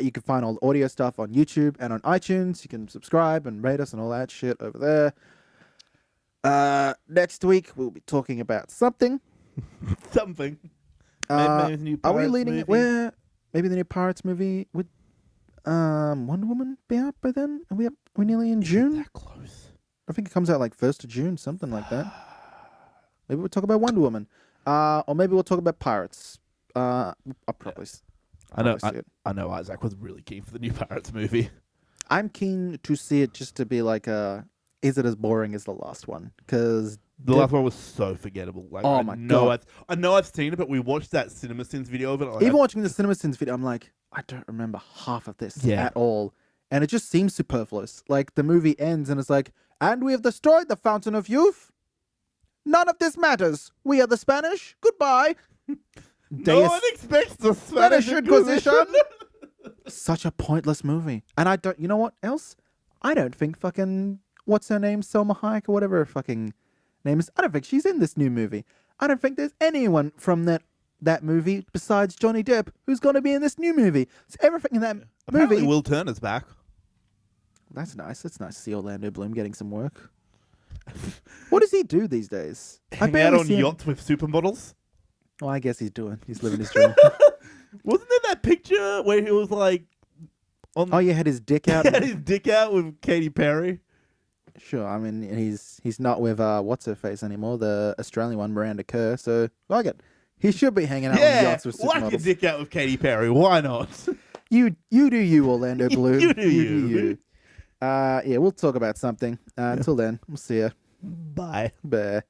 you can find all the audio stuff on YouTube and on iTunes. You can subscribe and rate us and all that shit over there. Next week we'll be talking about something. Maybe are we leading it where maybe the new Pirates movie would Wonder Woman be out by then? Are we nearly in June? That close. I think it comes out like 1st of June, something like that. Maybe we'll talk about Wonder Woman. Or maybe we'll talk about Pirates. I'll probably I know Isaac was really keen for the new Pirates movie. I'm keen to see it just to be like is it as boring as the last one? Because the last one was so forgettable. Like, oh my God. I know I've seen it, but we watched that CinemaSins video of it. Like, even watching the CinemaSins video, I'm like, I don't remember half of this at all. And it just seems superfluous. Like, the movie ends and it's like, and we have destroyed the Fountain of Youth. None of this matters. We are the Spanish. Goodbye. No one expects the Spanish Inquisition. Such a pointless movie. And I don't, you know what else? I don't think fucking... What's her name? Selma Hayek or whatever her fucking name is. I don't think she's in this new movie. I don't think there's anyone from that movie besides Johnny Depp who's going to be in this new movie. So everything in that Apparently movie... Will Turner's back. That's nice. It's nice to see Orlando Bloom getting some work. What does he do these days? Hang out on yachts with supermodels? Well, I guess he's living his dream. Wasn't there that picture where he was like... Oh, you had his dick out? He had his dick out with Katy Perry? Sure, I mean, he's not with what's-her-face anymore, the Australian one, Miranda Kerr, so like it. He should be hanging out on yachts with supermodels. Whack your dick out with Katy Perry, why not? You do you, Orlando Bloom. You do you. Yeah, we'll talk about something. Until then, we'll see ya. Bye. Bye.